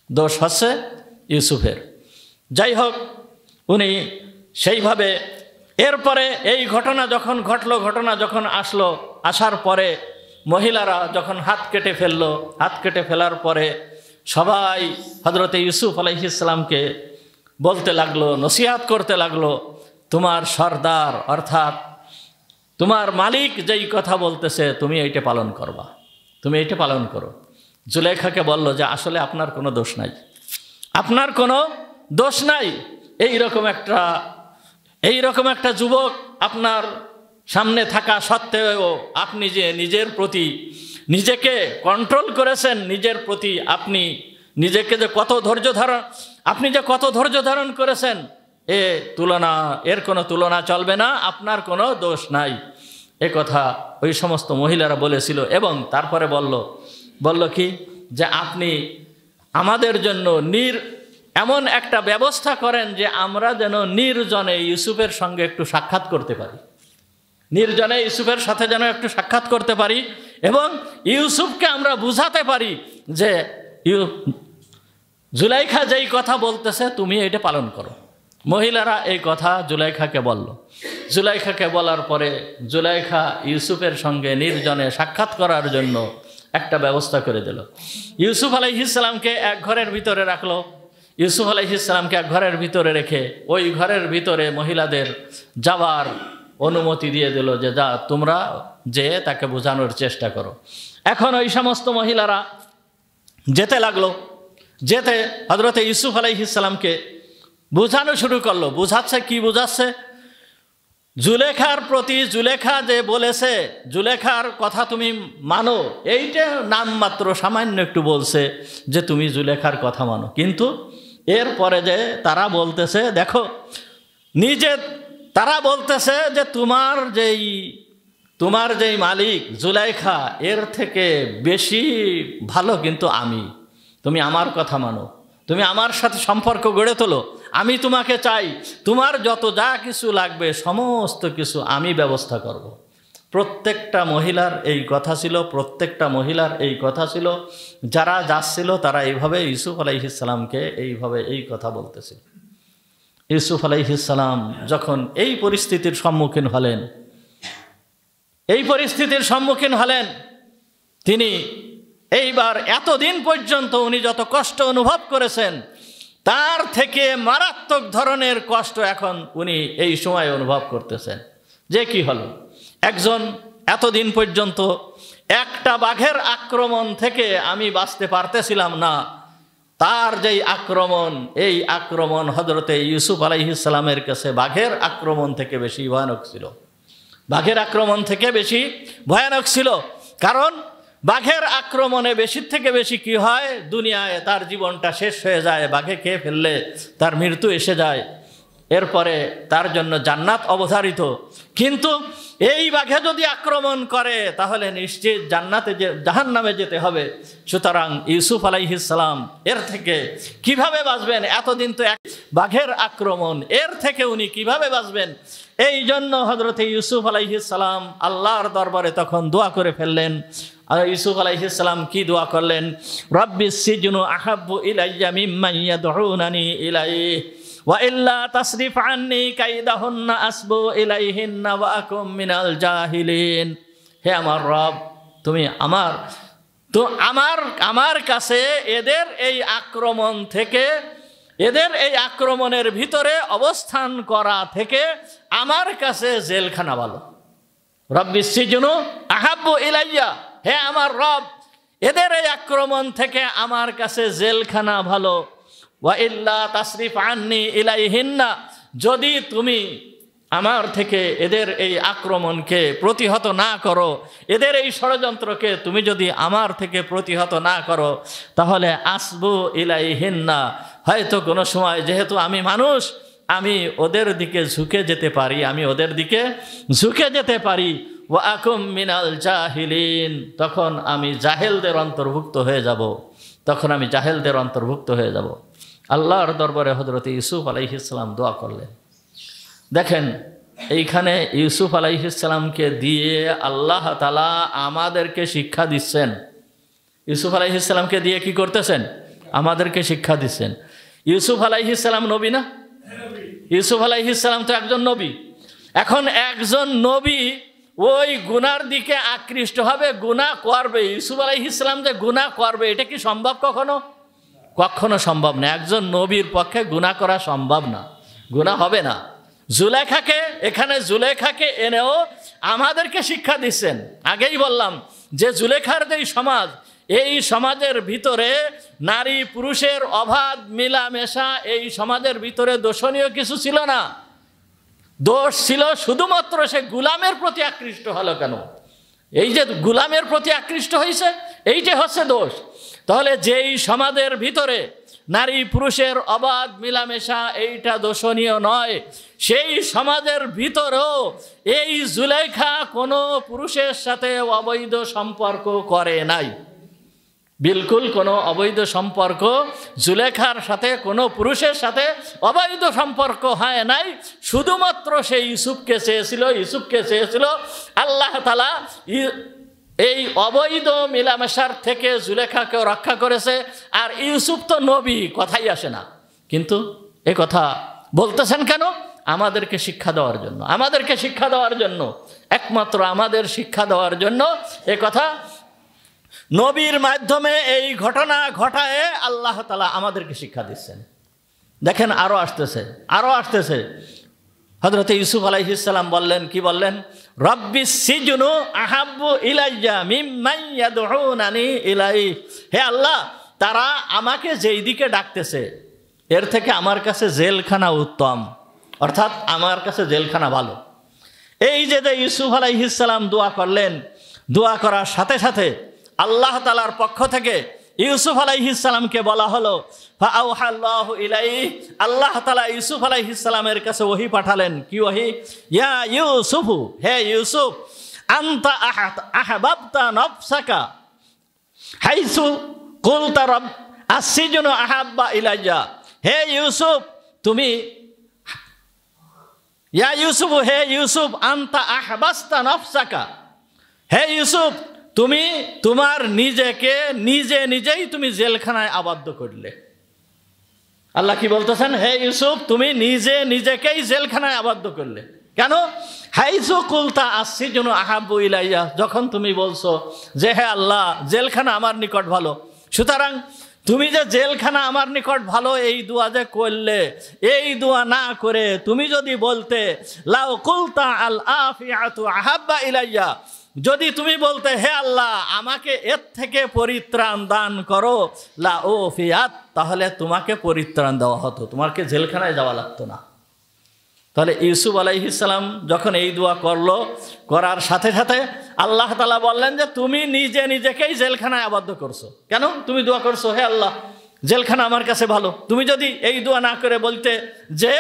দোষ হচ্ছে ইউসুফের। যাই হোক, উনি সেইভাবে এরপরে এই ঘটনা যখন ঘটলো, ঘটনা যখন আসলো, আসার পরে মহিলারা যখন হাত কেটে ফেললো, হাত কেটে ফেলার পরে সবাই হযরতে ইউসুফ আলাইহিস সালামকে বলতে লাগলো, নসিহত করতে লাগলো, তোমার সর্দার অর্থাৎ তোমার মালিক যেই কথা বলতেছে তুমি এইটা পালন করবা, তুমি এইটা পালন করো। জুলেখাকে বলল যে আসলে আপনার কোনো দোষ নাই, আপনার কোনো দোষ নাই। এই রকম একটা যুবক আপনার সামনে থাকা সত্ত্বেও আপনি যে নিজের প্রতি নিজেকে কন্ট্রোল করেছেন, নিজের প্রতি আপনি নিজেকে যে কত ধৈর্য ধারণ করেছেন, এর কোনো তুলনা চলবে না, আপনার কোনো দোষ নাই। এ কথা ওই সমস্ত মহিলারা বলেছিল। এবং তারপরে বলল কি যে আপনি আমাদের জন্য এমন একটা ব্যবস্থা করেন যে আমরা যেন নির্জনে ইউসুফের সঙ্গে একটু সাক্ষাৎ করতে পারি, নির্জনে ইউসুফের সাথে যেন একটু সাক্ষাৎ করতে পারি এবং ইউসুফকে আমরা বুঝাতে পারি যে জুলাইখা যেই কথা বলতেছে তুমি এটা পালন করো। মহিলারা এই কথা জুলাইখাকে বলল। জুলাইখাকে বলার পরে জুলাইখা ইউসুফের সঙ্গে নির্জনে সাক্ষাৎ করার জন্য একটা ব্যবস্থা করে দিল। ইউসুফ আলাইহিস সালামকে এক ঘরের ভিতরে রাখলো। ইউসুফ আলাইহিস সালামকে এক ঘরের ভিতরে রেখে ওই ঘরের ভিতরে মহিলাদের যাওয়ার অনুমতি দিয়ে দিল যে যা, তোমরা যে তাকে বোঝানোর চেষ্টা করো। এখন ওই সমস্ত মহিলারা যেতে লাগলো। যেতে হযরতে ইউসুফ আলাইহিস সালামকে বোঝানো শুরু করলো। বোঝাচ্ছে, কি বোঝাচ্ছে? জুলেখার প্রতি, জুলেখা যে বলেছে, জুলেখার কথা তুমি মানো, এইটা নামমাত্র সামান্য একটু বলছে যে তুমি জুলেখার কথা মানো, কিন্তু এরপরে যে তারা বলতেছে, দেখো তারা বলতেছে যে তোমার যেই মালিক জুলেখা, এর থেকে বেশি ভালো কিন্তু আমি, তুমি আমার কথা মানো, তুমি আমার সাথে সম্পর্ক গড়ে তোলো, আমি তোমাকে চাই, তোমার যত যা কিছু লাগবে সমস্ত কিছু আমি ব্যবস্থা করব। প্রত্যেকটা মহিলার এই কথা ছিল, প্রত্যেকটা মহিলার এই কথা ছিল। যারা যাচ্ছিল তারা এইভাবে ইউসুফ আলাইহিস সালামকে এইভাবে এই কথা বলতেছিল। ইউসুফ আলাইহিস সালাম যখন এই পরিস্থিতির সম্মুখীন হলেন, তিনি এইবার এতদিন পর্যন্ত উনি যত কষ্ট অনুভব করেছেন তার থেকে মারাত্মক ধরনের কষ্ট এখন উনি এই সময় অনুভব করতেছেন। যে কি হলো, একজন এতদিন পর্যন্ত একটা বাঘের আক্রমণ থেকে আমি বাঁচতে পারতেছিলাম না, তার যেই আক্রমণ, এই আক্রমণ হযরতে ইউসুফ আলাইহিস সালামের কাছে বাঘের আক্রমণ থেকে বেশি ভয়ানক ছিল। বাঘের আক্রমণ থেকে বেশি ভয়ানক ছিল। কারণ বাঘের আক্রমণে বেশির থেকে বেশি কি হয়, দুনিয়ায় তার জীবনটা শেষ হয়ে যায়, বাঘে খেয়ে ফেললে তার মৃত্যু এসে যায়, এরপরে তার জন্য জান্নাত অবধারিত। কিন্তু এই বাঘে যদি আক্রমণ করে তাহলে নিশ্চিত জাহান্নামে যেতে হবে। সুতরাং ইউসুফ আলাইহিস সালাম এর থেকে কিভাবে বাঁচবেন? এতদিন তো বাঘের আক্রমণ, এর থেকে উনি কিভাবে বাঁচবেন? এই জন্য হযরতে ইউসুফ আলাইহিস সালাম আল্লাহর দরবারে তখন দোয়া করে ফেললেন। আর ইউসুফ আলাইহিস সালাম কি দোয়া করলেন? রব্বিস সিজনু আহাব্বু ইলাইয়া মিম্মা ইয়াদউনানি ইলাইহি। ওয়া ইল্লা তাসরিফ আন্নি কাইদাহুন্না আসবু ইলাইহিন্না ওয়া আকুম মিনাল জাহিলিন। হে আমার রব, তুমি আমার কাছে এদের এই আক্রমণ থেকে, এদের এই আক্রমণের ভিতরে অবস্থান করা থেকে আমার কাছে জেলখানা ভালো। রব্বিস সিজনু আহাব্বু ইলাইয়া, হে আমার রব, এদের এই আক্রমণ থেকে আমার কাছে জেলখানা ভালো। ওয়া ইল্লা তাসরিফ আন্নি ইলাইহিন্না, যদি তুমি আমার থেকে এদের এই আক্রমণকে প্রতিহত না করো, এদের এই ষড়যন্ত্রকে তুমি যদি আমার থেকে প্রতিহত না করো, তাহলে আসবু ইলাইহিন্না, হয়তো কোনো সময় যেহেতু আমি মানুষ, আমি ওদের দিকে ঝুঁকে যেতে পারি, ওয়া আকুম মিনাল জাহিলিন, তখন আমি জাহেলদের অন্তর্ভুক্ত হয়ে যাব। আল্লাহর দরবারে হযরত ইউসুফ আলাইহিস সালাম দোয়া করলেন। দেখেন, এইখানে ইউসুফ আলাইহিস সালামকে দিয়ে আল্লাহ তাআলা আমাদেরকে শিক্ষা দিচ্ছেন। ইউসুফ আলাইহিস সালামকে দিয়ে কি করতেছেন? আমাদেরকে শিক্ষা দিচ্ছেন। ইউসুফ আলাইহিস সালাম নবী না? ইউসুফ আলাইহিস সালাম তো একজন নবী। এখন একজন নবী ওই গুনার দিকে আকৃষ্ট হবে, গুনাহ করবে। ইউসুফ আলাইহিস সালাম যে গুনাহ করবে, এটা কি সম্ভব? কখনো সম্ভব না। একজন নবীর পক্ষে গুনাহ করা সম্ভব না, গুনাহ হবে না। জুলেখাকে এনেও আমাদেরকে শিক্ষা দিচ্ছেন। আগেই বললাম যে জুলেখার যেই সমাজ, এই সমাজের ভিতরে নারী পুরুষের অবাধ মিলামেশা, এই সমাজের ভিতরে দোষণীয় কিছু ছিল না। দোষ ছিল শুধুমাত্র সে গুলামের প্রতি আকৃষ্ট হলো। কেন? এই যে গুলামের প্রতি আকৃষ্ট হয়েছে, এইটা হচ্ছে দোষ। তাহলে যেই সমাজের ভিতরে নারী পুরুষের অবাধ মিলামেশা, এইটা দোষণীয় নয়, সেই সমাজের ভিতরেও এই জুলেখা কোনো পুরুষের সাথে অবৈধ সম্পর্ক করে নাই। বিলকুল কোনো অবৈধ সম্পর্ক জুলেখার সাথে কোনো পুরুষের সাথে অবৈধ সম্পর্ক হয় নাই। শুধুমাত্র সে ইউসুফকে চেয়েছিল আল্লাহ তাআলা এই অবৈধ মিলামেশার থেকে জুলেখাকেও রক্ষা করেছে। আর ইউসুফ তো নবী, কথাই আসে না। কিন্তু এ কথা বলতেছেন কেন? আমাদেরকে শিক্ষা দেওয়ার জন্য, একমাত্র আমাদের শিক্ষা দেওয়ার জন্য এ কথা। নবীর মাধ্যমে এই ঘটনা ঘটায় আল্লাহ তাআলা আমাদেরকে শিক্ষা দিচ্ছেন। দেখেন, আরো আসতেছে। হযরত ইউসুফ আলাইহিস সালাম বললেন, কি বললেন? রব্বিস সিজনু আহাব্বু ইলাইয়া মিম্মা ইয়াদউনানি ইলাই। হে আল্লাহ, তারা আমাকে যেই দিকে ডাকতেছে, এর থেকে আমার কাছে জেলখানা উত্তম, অর্থাৎ আমার কাছে জেলখানা ভালো। এই যে ইউসুফ আলাইহিস সালাম দোয়া করলেন, দোয়া করার সাথে সাথে আল্লাহ তাআলার পক্ষ থেকে ইউসুফ আলাইহিস সালামকে বলা হলো, ফাআওহাল্লাহু ইলাইহি, আল্লাহ তাআলা ইউসুফ আলাইহিস সালামের কাছে ওহী পাঠালেন। কি ওহী? ইয়া ইউসুফু, হে ইউসুফ, আনতা আহবাবতা নফসাকা হাইসু কুলতা রব আসসিজনু আহাব্বা ইলাইয়া। হে ইউসুফ, তুমি, ইয়া ইউসুফু, হে ইউসুফ, আনতা আহবাস্তা নফসাকা, হে ইউসুফ, তুমি তোমার নিজেকে নিজেই তুমি জেলখানায় আবদ্ধ করলে। আল্লাহ কি বলতেছেন? হে ইউসুফ, তুমি নিজেকেই জেলখানায় আবদ্ধ করলে। কেন? হাইসু কুলতা আসসিজনু আহাব্বু ইলাইয়া, যখন তুমি বলছো যে হে আল্লাহ, জেলখানা আমার নিকট ভালো, সুতরাং তুমি যে জেলখানা আমার নিকট ভালো, এই দোয়া যে করলে, এই দোয়া না করে তুমি যদি বলতে লাউ কুলতা আল আফিয়াতু আহাব্বা ইলাইয়া, যদি তুমি বলতে হে আল্লাহ, আমাকে এর থেকে পরিত্রাণ দান করো, লা ওফিয়াত, তাহলে তোমাকে পরিত্রাণ দেওয়া হতো, তোমাকে জেলখানায় যাওয়া লাগতো না। তাহলে ইউসুফ আলাইহিস সালাম যখন এই দোয়া করলো, করার সাথে সাথে আল্লাহ তাআলা বললেন যে তুমি নিজেকেই জেলখানায় আবদ্ধ করছো। কেন? তুমি দোয়া করছো হে আল্লাহ, জেলখানা আমার কাছে ভালো। তুমি যদি এই দোয়া না করে বলতে যে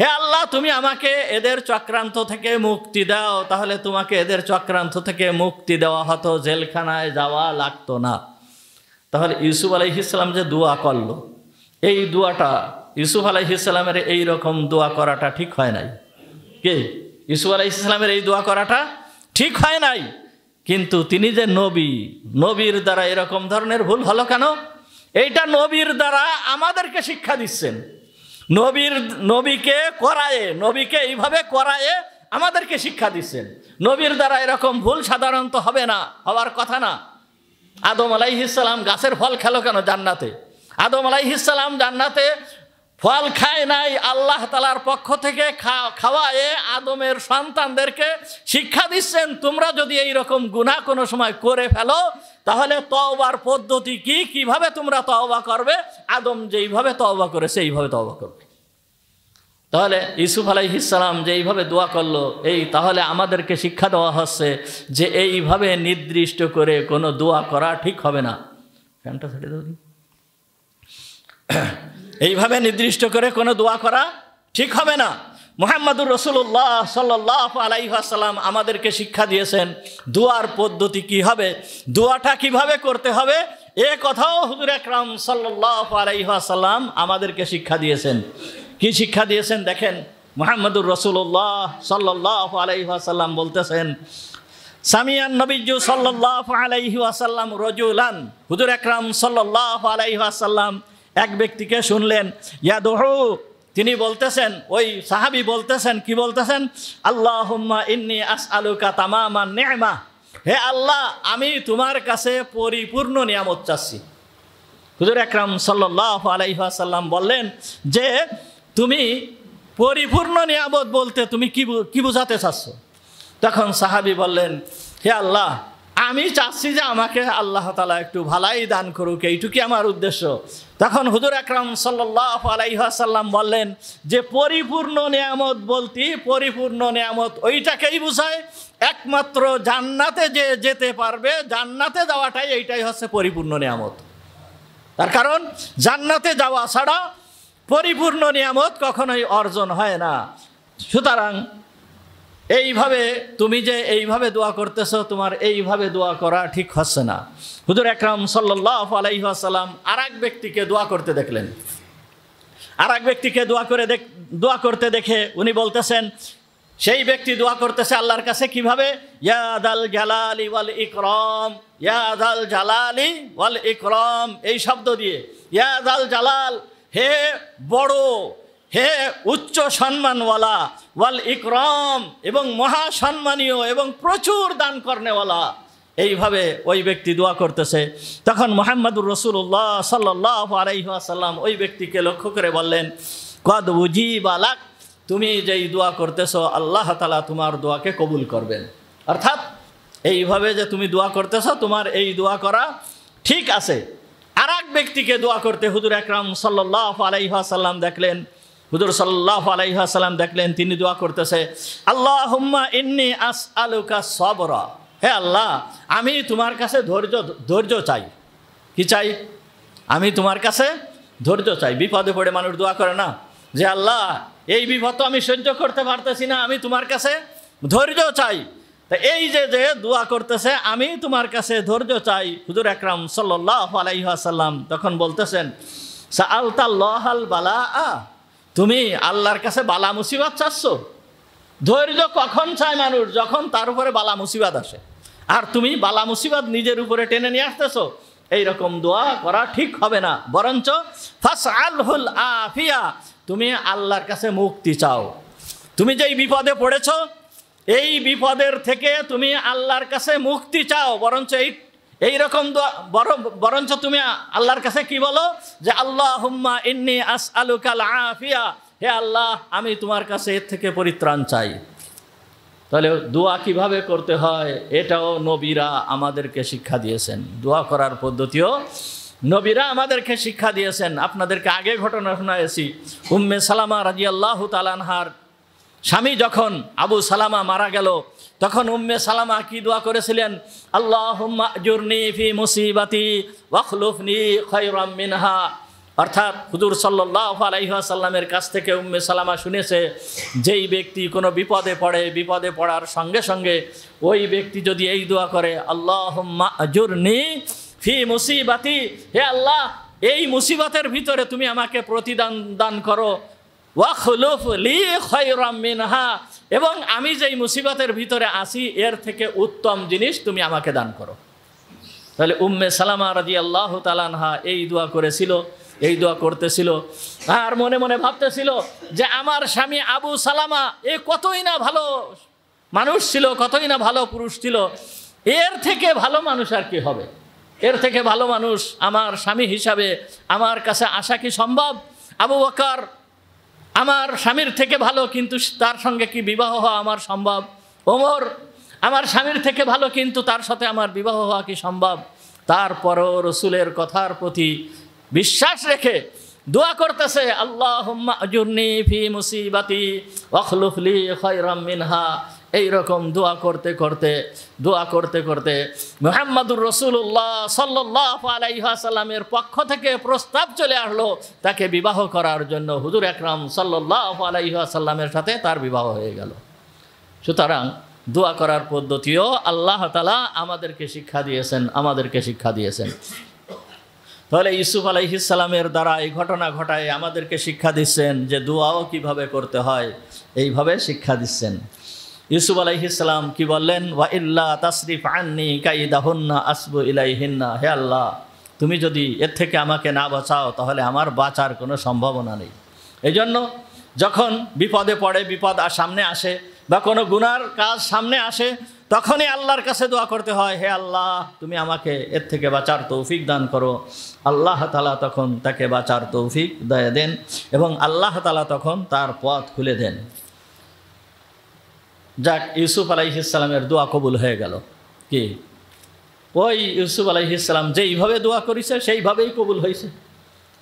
হে আল্লাহ, তুমি আমাকে এদের চক্রান্ত থেকে মুক্তি দাও, তাহলে তোমাকে এদের চক্রান্ত থেকে মুক্তি দেওয়া হতো, জেলখানায় যাওয়া লাগতো না। তাহলে ইউসুফ আলাইহিস সালাম যে দোয়া করলো, এই দোয়াটা ইউসুফ আলাইহিস সালামের এই রকম দোয়া করাটা ঠিক হয় নাই। কে? ইউসুফ আলাইহিস সালামের এই দোয়া করাটা ঠিক হয় নাই। কিন্তু তিনি যে নবীর দ্বারা এরকম ধরনের ভুল হলো কেন? এইটা নবীর দ্বারা আমাদেরকে শিক্ষা দিচ্ছেন। নবীকে করায়ে, নবীকে এইভাবে করায়ে আমাদেরকে শিক্ষা দিচ্ছেন। নবীর দ্বারা এরকম ভুল সাধারণত হবে না, হওয়ার কথা না। আদম আলাইহিস সালাম গাছের ফল খেলো কেন জান্নাতে? আদম আলাইহিস সালাম জান্নাতে ফল খায় নাই, আল্লাহ তাআলার পক্ষ থেকে খাওয়ায়ে আদমের সন্তানদেরকে শিক্ষা দিচ্ছেন, তোমরা যদি এইরকম গুনাহ কোনো সময় করে ফেলো তাহলে তওবার পদ্ধতি কি, কিভাবে তোমরা তওবা করবে। আদম যেইভাবে তওবা করেছে এইভাবে তওবা করবে। তাহলে ইউসুফ আলাইহিস সালাম যেইভাবে দোয়া করলো, তাহলে আমাদেরকে শিক্ষা দেওয়া হচ্ছে যে এইভাবে নির্দিষ্ট করে কোনো দোয়া করা ঠিক হবে না। ফ্যানটা ছেড়ে দাও। এইভাবে নির্দিষ্ট করে কোনো দোয়া করা ঠিক হবে না। মুহাম্মদুর রাসূলুল্লাহ সাল্লাল্লাহু আলাইহি ওয়াসাল্লাম আমাদেরকে শিক্ষা দিয়েছেন দোয়ার পদ্ধতি কি হবে, দোয়াটা কিভাবে করতে হবে, এ কথাও হুজুর আকরাম সাল্লাল্লাহু আলাইহি ওয়াসাল্লাম আমাদেরকে শিক্ষা দিয়েছেন। কি শিক্ষা দিয়েছেন দেখেন, মুহাম্মদুর রাসূলুল্লাহ সাল্লাল্লাহু আলাইহি ওয়াসাল্লাম বলতেছেন, সামিয়ান নবিয়্যু সাল্লাল্লাহু আলাইহি ওয়াসাল্লাম রাজুলান, হুজুর আকরাম সাল্লাল্লাহু আলাইহি ওয়াসাল্লাম এক ব্যক্তিকে শুনলেন, ইয়াদহু, তিনি বলতেছেন, ওই সাহাবী বলতেছেন, কি বলতেছেন, আল্লাহুম্মা ইন্নী আসআলুকা তামামান নি'মা, হে আল্লাহ আমি তোমার কাছে পরিপূর্ণ নিয়ামত চাচ্ছি। হুজুর আকরাম সাল্লাল্লাহু আলাইহি ওয়াসাল্লাম বললেন যে তুমি পরিপূর্ণ নিয়ামত বলতে তুমি কি বোঝাতে চাচ্ছ? তখন সাহাবী বললেন, হে আল্লাহ আমি চাচ্ছি যে আমাকে আল্লাহ তাআলা একটু ভালাই দান করুক, এইটুকুই আমার উদ্দেশ্য। তখন হুজুর আকরাম সাল্লাল্লাহু আলাইহি ওয়াসাল্লাম বললেন যে পরিপূর্ণ নিয়ামত বলতে পরিপূর্ণ নিয়ামত ওইটাকেই বোঝায় একমাত্র জান্নাতে যে যেতে পারবে, জান্নাতে যাওয়াটাই এইটাই হচ্ছে পরিপূর্ণ নিয়ামত। তার কারণ জান্নাতে যাওয়া ছাড়া পরিপূর্ণ নিয়ামত কখনোই অর্জন হয় না। সুতরাং এইভাবে তুমি যে এইভাবে দোয়া করতেছো, তোমার এইভাবে দোয়া করা ঠিক হচ্ছে না। হুজুর আকরাম সাল্লাল্লাহু আলাইহি ওয়াসাল্লাম আরেক ব্যক্তিকে দোয়া করতে দেখলেন। আরেক ব্যক্তিকে দোয়া করতে দেখে উনি বলতেছেন, সেই ব্যক্তি দোয়া করতেছে আল্লাহর কাছে কিভাবে, ইয়া দাল জালালি ওয়াল ইকরাম, ইয়া দাল জালালি ওয়াল ইকরাম, এই শব্দ দিয়ে, ইয়া দাল জালাল, হে বড়, হে উচ্চ সম্মানওয়ালা, ওয়াল ইকরাম, এবং মহা সম্মানীয় এবং প্রচুর দান করনেওয়ালা, এইভাবে ওই ব্যক্তি দোয়া করতেছে। তখন মুহাম্মদুর রাসূলুল্লাহ সাল্লাল্লাহু আলাইহি ওয়াসাল্লাম ওই ব্যক্তিকে লক্ষ্য করে বললেন, কদ উজিবা লাক, তুমি যেই দোয়া করতেছো আল্লাহ তাআলা তোমার দোয়াকে কবুল করবেন। অর্থাৎ এইভাবে যে তুমি দোয়া করতেছো তোমার এই দোয়া করা ঠিক আছে। আর এক ব্যক্তিকে দোয়া করতে হুজুর আকরাম সাল্লাল্লাহু আলাইহি ওয়াসাল্লাম দেখলেন, হুজুর সাল্লাল্লাহু আলাইহি ওয়াসাল্লাম দেখলেন তিনি দোয়া করতেছে, আল্লাহুম্মা ইন্নী আসআলুকা সবরা, হে আল্লাহ আমি তোমার কাছে ধৈর্য চাই। কি চাই? আমি তোমার কাছে ধৈর্য চাই। বিপদে পড়ে মানুষ দোয়া করে না যে আল্লাহ এই বিপদ তো আমি সহ্য করতে পারতেছি না, আমি তোমার কাছে ধৈর্য চাই। তা এই যে দোয়া করতেছে আমি তোমার কাছে ধৈর্য চাই, হুজুর আকরাম সাল্লাল্লাহু আলাইহি ওয়াসাল্লাম তখন বলতেছেন, সাআলতাল্লাহাল বালাআ, তুমি আল্লাহর কাছে বালা মুসিবত চাচ্ছ। ধৈর্য কখন চায় মানুষ? যখন তার উপরে বালা মুসিবত আসে। আর তুমি বালা মুসিবত নিজের উপরে টেনে নিয়ে আসতেছো, এইরকম দোয়া করা ঠিক হবে না। বরঞ্চ ফাসআলহুল আফিয়া, তুমি আল্লাহর কাছে মুক্তি চাও। তুমি যেই বিপদে পড়েছো এই বিপদের থেকে তুমি আল্লাহর কাছে মুক্তি চাও। বরঞ্চ এইরকম দোয়া বরঞ্চ তুমি আল্লাহর কাছে কি বলো যে আল্লাহুম্মা ইন্নী আসআলুকাল আফিয়া, হে আল্লাহ আমি তোমার কাছে এর থেকে পরিত্রাণ চাই। তাহলে দোয়া কিভাবে করতে হয় এটাও নবীরা আমাদেরকে শিক্ষা দিয়েছেন। দোয়া করার পদ্ধতিও নবীরা আমাদেরকে শিক্ষা দিয়েছেন। আপনাদেরকে আগে ঘটনা শোনায়েছি, উম্মে সালামা রাদিয়াল্লাহু তাআলা আনহার স্বামী যখন আবু সালামা মারা গেল তখন উম্মে সালামা কি দোয়া করেছিলেন, আল্লাহুম্মা আজুরনি ফি মুসিবাতি ওয়াখলুফনি খায়রাম মিনহা। অর্থাৎ হুজুর সাল্লাল্লাহু আলাইহি ওয়াসাল্লামের কাছ থেকে উম্মে সালামা শুনেছে যেই ব্যক্তি কোনো বিপদে পড়ে, বিপদে পড়ার সঙ্গে সঙ্গে ওই ব্যক্তি যদি এই দোয়া করে, আল্লাহুম্মা আজুরনি ফি মুসিবাতি, হে আল্লাহ এই মুসিবতের ভিতরে তুমি আমাকে প্রতিদান দান করো, ওয়াখলুফ লি খায়রাম মিনহা, এবং আমি যেই মুসিবতের ভিতরে আছি এর থেকে উত্তম জিনিস তুমি আমাকে দান করো। তাহলে উম্মে সালামা রাদিয়াল্লাহু তাআলা আনহা এই দোয়া করেছিল। এই দোয়া করতেছিল। আর মনে মনে ভাবতেছিল যে আমার স্বামী আবু সালামা এ কতই না ভালো মানুষ ছিল, কতই না ভালো পুরুষ ছিল, এর থেকে ভালো মানুষ আর কি হবে? এর থেকে ভালো মানুষ আমার স্বামী হিসাবে আমার কাছে আসা কি সম্ভব? আবু বকর আমার স্বামীর থেকে ভালো, কিন্তু তার সঙ্গে কি বিবাহ হওয়া আমার সম্ভব? ওমর আমার স্বামীর থেকে ভালো, কিন্তু তার সাথে আমার বিবাহ হওয়া কি সম্ভব? তারপরও রসুলের কথার প্রতি বিশ্বাস রেখে দোয়া করতেছে, আল্লাহুম্মা আজুরনি ফি মুসিবাতি ওয়াখলুফ লি খায়রাম মিনহা। এইরকম দোয়া করতে করতে মুহাম্মদুর রাসূলুল্লাহ সাল্লাল্লাহু আলাইহি ওয়াসাল্লামের পক্ষ থেকে প্রস্তাব চলে আসলো তাকে বিবাহ করার জন্য। হুজুর আকরাম সাল্লাল্লাহু আলাইহি ওয়াসাল্লামের সাথে তার বিবাহ হয়ে গেল। সুতরাং দোয়া করার পদ্ধতিও আল্লাহ তাআলা আমাদেরকে শিক্ষা দিয়েছেন। তাহলে ইউসুফ আলাইহিস সালামের দ্বারা এই ঘটনা ঘটায় আমাদেরকে শিক্ষা দিচ্ছেন যে দোয়াও কিভাবে করতে হয়, এইভাবে শিক্ষা দিচ্ছেন। ইউসুফ আলাইহিস সালাম কি বললেন? ওয়া ইল্লা তাসরিফ আন্নি কাইদাহুন্না আসবু ইলাইহিন্না। হে আল্লাহ, তুমি যদি এর থেকে আমাকে না বাঁচাও তাহলে আমার বাঁচার কোনো সম্ভাবনা নেই। এই জন্য যখন বিপদে পড়ে, বিপদ সামনে আসে বা কোনো গুনার কাজ সামনে আসে, তখনই আল্লাহর কাছে দোয়া করতে হয়, হে আল্লাহ তুমি আমাকে এর থেকে বাঁচার তৌফিক দান করো। আল্লাহ তাআলা তখন তাকে বাঁচার তৌফিক দেন এবং আল্লাহ তাআলা তখন তার পথ খুলে দেন। যাক, ইউসুফ আলাইহিস সালামের দোয়া কবুল হয়ে গেল। কি ওই ইউসুফ আলাইহিস সালাম যেইভাবে দোয়া করেছে সেইভাবেই কবুল হয়েছে।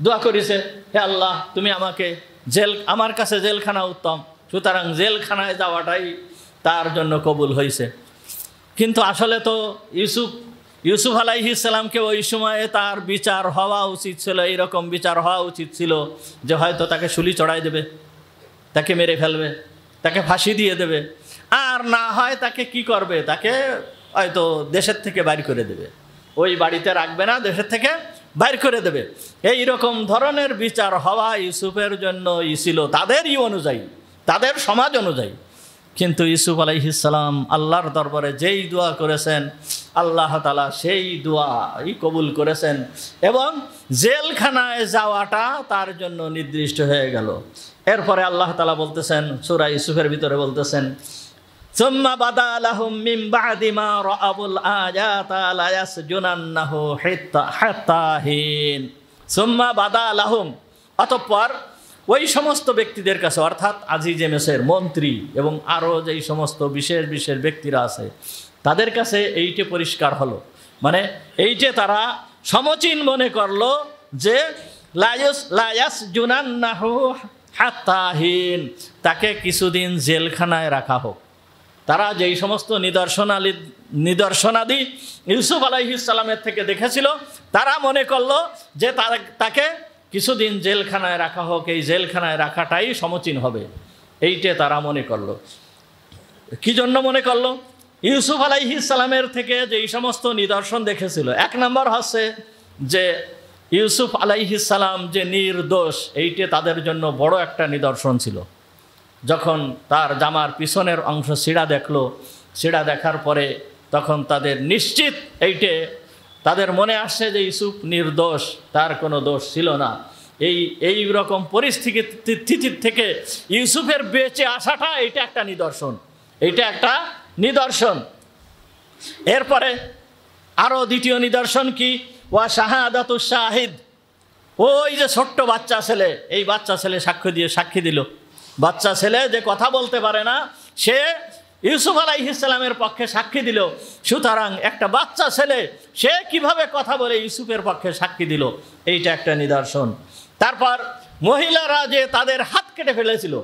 দোয়া করেছে, হে আল্লাহ তুমি আমাকে আমার কাছে জেলখানা উত্তম, সুতরাং জেলখানায় যাওয়াটাই তার জন্য কবুল হয়েছে। কিন্তু আসলে তো ইউসুফ আলাইহিস সালামকে ওই সময়ে তার বিচার হওয়া উচিত ছিল, এইরকম বিচার হওয়া উচিত ছিল যে হয়তো তাকে শুলি চড়াই দেবে, তাকে মেরে ফেলবে, তাকে ফাঁসি দিয়ে দেবে, আর না হয় তাকে কি করবে, তাকে হয়তো দেশের থেকে বাইর করে দেবে, ওই বাড়িতে রাখবে না, দেশের থেকে বাইর করে দেবে। এই রকম ধরনের বিচার হওয়া ইউসুফের জন্য ছিল তাদেরই অনুযায়ী, তাদের সমাজ অনুযায়ী। কিন্তু ইউসুফ আলাইহিস সালাম আল্লাহর দরবারে যেই দোয়া করেছেন, আল্লাহ তাআলা সেই দোয়াই কবুল করেছেন এবং জেলখানায় যাওয়াটা তার জন্য নির্দিষ্ট হয়ে গেল। এরপরে আল্লাহ তাআলা বলতেছেন, সূরা ইউসুফের ভিতরে বলতেছেন, সুম্মা বাদা লাহুম মিন বাদি মা রাআবুল আয়াতা লা ইয়াসজুনান্নাহু হাত্তা হিন। সুম্মা বাদা লাহুম, অতঃপর ওই সমস্ত ব্যক্তিদের কাছে, অর্থাৎ আজিজে মিসর, মন্ত্রী এবং আরও যেই সমস্ত বিশেষ বিশেষ ব্যক্তিরা আছে তাদের কাছে এইটে পরিষ্কার হলো, মানে এইটে তারা সমচীন মনে করলো যে লা ইয়াসজুনান্নাহু হাত্তা হিন, তাকে কিছুদিন জেলখানায় রাখা হোক। তারা যেই সমস্ত নিদর্শনাদি ইউসুফ আলাইহিস সালামের থেকে দেখেছিল, তারা মনে করলো যে তাকে কিছুদিন জেলখানায় রাখা হোক, এই জেলখানায় রাখাটাই সমচীন হবে, এইটে তারা মনে করলো। কি জন্য মনে করলো? ইউসুফ আলাইহিস সালামের থেকে যেই সমস্ত নিদর্শন দেখেছিল, এক নম্বর হচ্ছে যে ইউসুফ আলাইহিস সালাম যে নির্দোষ, এইটে তাদের জন্য বড় একটা নিদর্শন ছিল। যখন তার জামার পিছনের অংশ ছিঁড়া দেখলো, ছিঁড়া দেখার পরে তখন তাদের নিশ্চিত এইটে তাদের মনে আসছে যে ইউসুফ নির্দোষ, তার কোনো দোষ ছিল না। এই রকম পরিস্থিতির থেকে ইউসুফের বেঁচে আসাটা এইটা একটা নিদর্শন, এইটা একটা নিদর্শন। এরপরে আরও দ্বিতীয় নিদর্শন কি? ওয়া শাহাদাতুশ শাহিদ, ওই যে ছোট্ট বাচ্চা ছেলে, এই বাচ্চা ছেলে সাক্ষী দিল। বাচ্চা ছেলে যে কথা বলতে পারে না, সে ইউসুফ আলাইহিস সালামের পক্ষে সাক্ষী দিল। সুতরাং একটা বাচ্চা ছেলে সে কিভাবে কথা বলে ইউসুফের পক্ষে সাক্ষী দিল, এইটা একটা নিদর্শন। তারপর মহিলারা যে তাদের হাত কেটে ফেলেছিল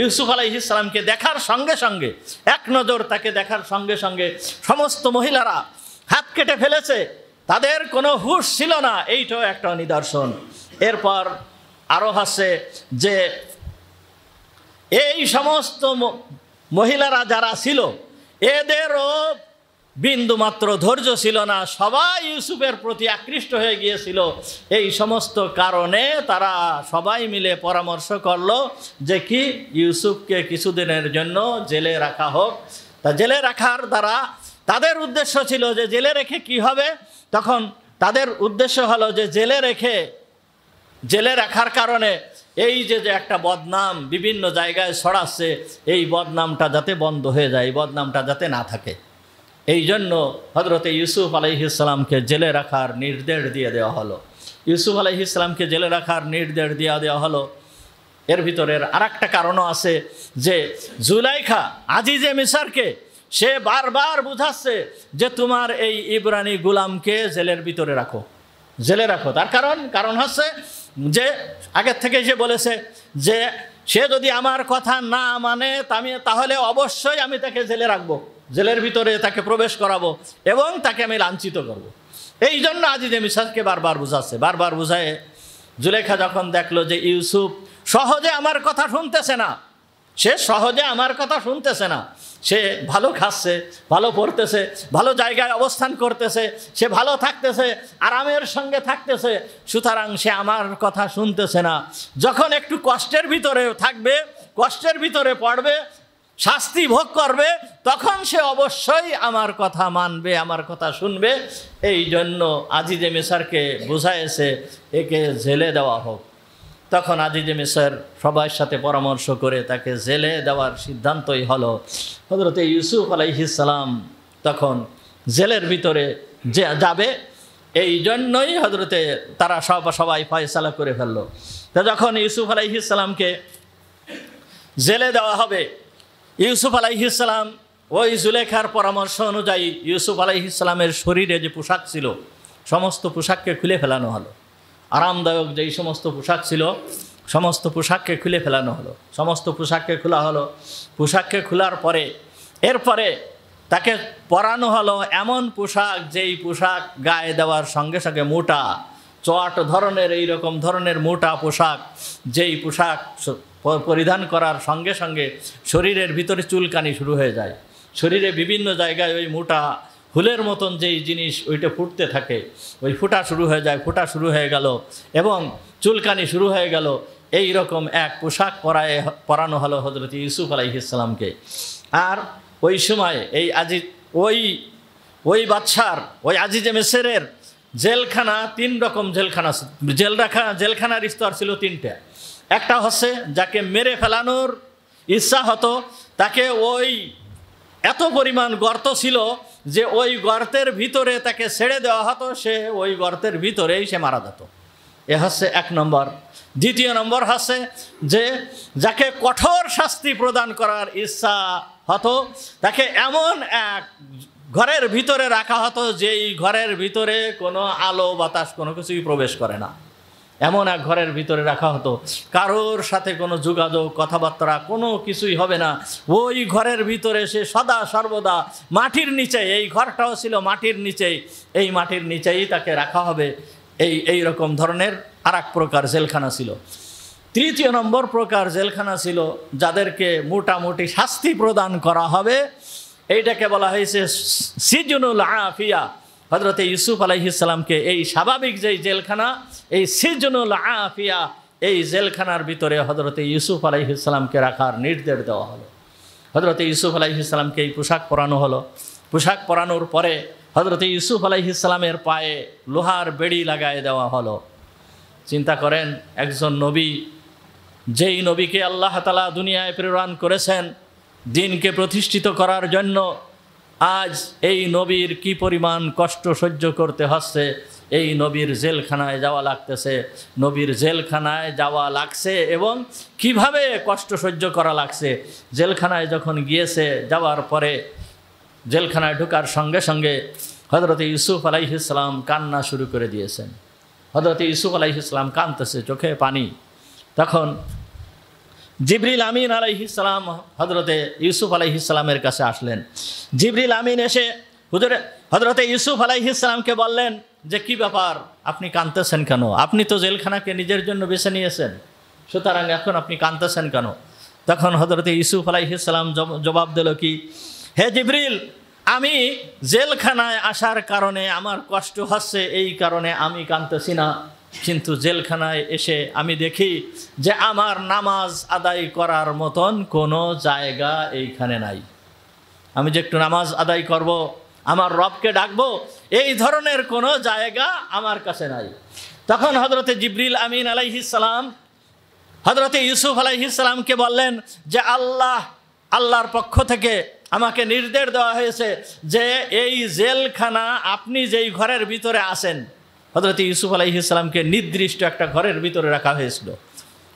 ইউসুফ আলাইহিস সালামকে দেখার সঙ্গে সঙ্গে, এক নজর তাকে দেখার সঙ্গে সঙ্গে সমস্ত মহিলারা হাত কেটে ফেলেছে, তাদের কোনো হুঁশ ছিল না, এইটাও একটা নিদর্শন। এরপর আরও হচ্ছে যে এই সমস্ত মহিলারা যারা ছিল এদেরও বিন্দুমাত্র ধৈর্য ছিল না, সবাই ইউসুফের প্রতি আকৃষ্ট হয়ে গিয়েছিল। এই সমস্ত কারণে তারা সবাই মিলে পরামর্শ করলো যে কি ইউসুফকে কিছুদিনের জন্য জেলে রাখা হোক। তা জেলে রাখার দ্বারা তাদের উদ্দেশ্য ছিল যে জেলে রেখে কি হবে, তখন তাদের উদ্দেশ্য হলো যে জেলে রেখে জেলে রাখার কারণে এই যে একটা বদনাম বিভিন্ন জায়গায় ছড়াচ্ছে, এই বদনামটা যাতে বন্ধ হয়ে যায়, এই বদনামটা যাতে না থাকে, এই জন্য হজরতে ইউসুফ আলাইহিস সালামকে জেলে রাখার নির্দেশ দিয়ে দেওয়া হলো। ইউসুফ আলাইহিস সালামকে জেলে রাখার নির্দেশ দেওয়া হলো। এর ভিতরের আরেকটা কারণও আছে যে জুলাইখা আজিজে মিসরকে সে বারবার বুঝাচ্ছে যে তোমার এই ইব্রানি গোলামকে জেলের ভিতরে রাখো, জেলে রাখো। তার কারণ হচ্ছে যে আগের থেকে সে বলেছে যে সে যদি আমার কথা না মানে তাহলে অবশ্যই আমি তাকে জেলে রাখবো, জেলের ভিতরে তাকে প্রবেশ করাবো এবং তাকে আমি লাঞ্ছিত করব। এই জন্য আজিজে মিসরকে বারবার বুঝাচ্ছে। বারবার বুঝায় জুলেখা যখন দেখলো যে ইউসুফ সহজে আমার কথা শুনতেছে না, সে সহজে আমার কথা শুনতেছে না, সে ভালো খাচ্ছে, ভালো পড়তেছে, ভালো জায়গায় অবস্থান করতেছে, সে ভালো থাকতেছে, আরামের সঙ্গে থাকতেছে, সুতরাং সে আমার কথা শুনতেছে না। যখন একটু কষ্টের ভিতরে থাকবে, কষ্টের ভিতরে পড়বে, শাস্তি ভোগ করবে, তখন সে অবশ্যই আমার কথা মানবে, আমার কথা শুনবে। এই জন্য আজিজে মিসরকে বুঝাইছে একে জেলে দেওয়া হোক। তখন আজিজে মিসর সবার সাথে পরামর্শ করে তাকে জেলে দেওয়ার সিদ্ধান্তই হলো। হযরতে ইউসুফ আলাইহিস সালাম তখন জেলের ভিতরে যে যাবে, এই জন্যই তারা সবাই ফয়সালা করে ফেললো। তা যখন ইউসুফ আলাইহিস সালামকে জেলে দেওয়া হবে, ইউসুফ আলাইহিস সালাম ওই জুলেখার পরামর্শ অনুযায়ী ইউসুফ আলাইহিস সালামের শরীরে যে পোশাক ছিল সমস্ত পোশাককে খুলে ফেলানো হলো। আরামদায়ক যেই সমস্ত পোশাক ছিল সমস্ত পোশাককে খুলে ফেলানো হলো। সমস্ত পোশাককে খোলা হলো। পোশাককে খোলার পরে এরপরে তাকে পরানো হলো এমন পোশাক, যেই পোশাক গায়ে দেওয়ার সঙ্গে সঙ্গে মোটা চট ধরনের, এইরকম ধরনের মোটা পোশাক, যেই পোশাক পরিধান করার সঙ্গে সঙ্গে শরীরের ভিতরে চুলকানি শুরু হয়ে যায়। শরীরে বিভিন্ন জায়গায় ওই মোটা হুলের মতন যেই জিনিস ওইটা ফুটতে থাকে, ওই ফুটা শুরু হয়ে যায়, ফুটা শুরু হয়ে গেল এবং চুলকানি শুরু হয়ে গেল। এই রকম এক পোশাক পরানো হলো হযরত ইউসুফ আলাইহিস সালামকে। আর ওই সময় ওই বাদশার ওই আজিজে মিসরের জেলখানা 3 রকম জেলখানার স্তর ছিল 3টা। একটা হচ্ছে যাকে মেরে ফেলানোর ইচ্ছা হতো, তাকে ওই এত পরিমাণ গর্ত ছিল যে ওই গর্তের ভিতরে তাকে ছেড়ে দেওয়া হতো, সে ওই গর্তের ভিতরেই সে মারা যেত। এ হচ্ছে 1 নম্বর। 2 নম্বর হচ্ছে যে যাকে কঠোর শাস্তি প্রদান করার ইচ্ছা হতো, তাকে এমন এক ঘরের ভিতরে রাখা হতো যেই ঘরের ভিতরে কোনো আলো বাতাস কোনো কিছুই প্রবেশ করে না। এমন এক ঘরের ভিতরে রাখা হতো, কারোর সাথে কোনো যোগাযোগ কথাবার্তা কোনো কিছুই হবে না। ওই ঘরের ভিতরে সে সদা সর্বদা মাটির নিচে, এই ঘরটাও ছিল মাটির নিচেই, এই মাটির নিচেই তাকে রাখা হবে। এই রকম ধরনের আরেক প্রকার জেলখানা ছিল। 3 নম্বর প্রকার জেলখানা ছিল যাদেরকে মোটামুটি শাস্তি প্রদান করা হবে, এইটাকে বলা হয়েছে সিজনুল আফিয়া। হযরতে ইউসুফ আলাইহিস সালামকে এই স্বাভাবিক যেই জেলখানা, এই সিজনুল আফিয়া, এই জেলখানার ভিতরে হযরতে ইউসুফ আলাইহিস সালামকে রাখার নির্দেশ দেওয়া হলো। হযরতে ইউসুফ আলাইহিস সালামকে এই পোশাক পরানো হলো। পোশাক পরানোর পরে হযরতে ইউসুফ আলাইহিস সালামের পায়ে লোহার বেড়ি লাগায় দেওয়া হলো। চিন্তা করেন, একজন নবী, যেই নবীকে আল্লাহ তাআলা দুনিয়ায় প্রেরণ করেছেন দিনকে প্রতিষ্ঠিত করার জন্য, আজ এই নবীর কি পরিমাণ কষ্ট সহ্য করতে হচ্ছে। এই নবীর জেলখানায় যাওয়া লাগতেছে, নবীর জেলখানায় যাওয়া লাগছে এবং কিভাবে কষ্ট সহ্য করা লাগছে। জেলখানায় যখন গিয়েছে, যাওয়ার পরে জেলখানায় ঢোকার সঙ্গে সঙ্গে হযরতে ইউসুফ আলাইহিস সালাম কান্না শুরু করে দিয়েছেন। হযরতে ইউসুফ আলাইহিস সালাম কাঁদতেছে, চোখে পানি। তখন জিবরিল আমিন আলাইহিস সালাম হযরতে ইউসুফ আলাইহিস সালামের কাছে আসলেন। জিবরিল আমিন এসে হযরতে ইউসুফ আলাইহিস সালামকে বললেন যে কি ব্যাপার, আপনি কাঁদতেছেন কেন? আপনি তো জেলখানাকে নিজের জন্য বেছে নিয়েছেন, সুতরাং এখন আপনি কাঁদতেছেন কেন? তখন হযরতে ইউসুফ আলাইহিস সালাম জবাব দিল কি, হে জিবরিল, আমি জেলখানায় আসার কারণে আমার কষ্ট হচ্ছে, এই কারণে আমি কাঁদতেছি না। কিন্তু জেলখানায় এসে আমি দেখি যে আমার নামাজ আদায় করার মতন কোনো জায়গা এইখানে নাই। আমি যে একটু নামাজ আদায় করব, আমার রবকে ডাকবো, এই ধরনের কোনো জায়গা আমার কাছে নাই। তখন হযরতে জিবরিল আমিন আলাইহিস সালাম হযরতে ইউসুফ আলাইহিস সালামকে বললেন যে আল্লাহর পক্ষ থেকে আমাকে নির্দেশ দেওয়া হয়েছে যে এই জেলখানা আপনি যেই ঘরের ভিতরে আছেন, হযরতে ইউসুফ আলাইহিস সালামকে নির্দিষ্ট একটা ঘরের ভিতরে রাখা হয়েছিল,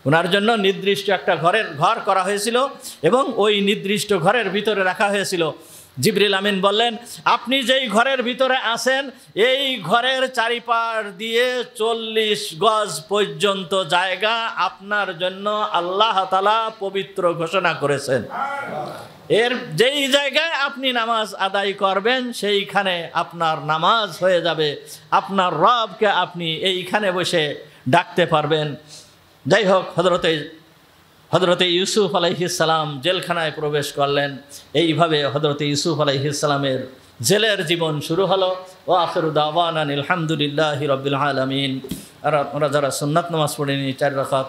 ওনার জন্য নির্দিষ্ট একটা ঘর করা হয়েছিল এবং ওই নির্দিষ্ট ঘরের ভিতরে রাখা হয়েছিল। জিবরিল আমিন বললেন, আপনি যেই ঘরের ভিতরে আছেন এই ঘরের চারিপাশ দিয়ে 40 গজ পর্যন্ত জায়গা আপনার জন্য আল্লাহ তাআলা পবিত্র ঘোষণা করেছেন। এর যেই জায়গায় আপনি নামাজ আদায় করবেন সেইখানে আপনার নামাজ হয়ে যাবে, আপনার রবকে আপনি এইখানে বসে ডাকতে পারবেন। যাই হোক, হযরতে ইউসুফ আলাইহিস সালাম জেলখানায় প্রবেশ করলেন। এইভাবে হযরতে ইউসুফ আলাইহিস সালামের জেলের জীবন শুরু হলো। ওয়া আখিরু দাওয়ানা আলহামদুলিল্লাহি রাব্বিল আলামিন। আর আপনারা যারা সুন্নাত নামাজ পড়েনি 4 রাকাত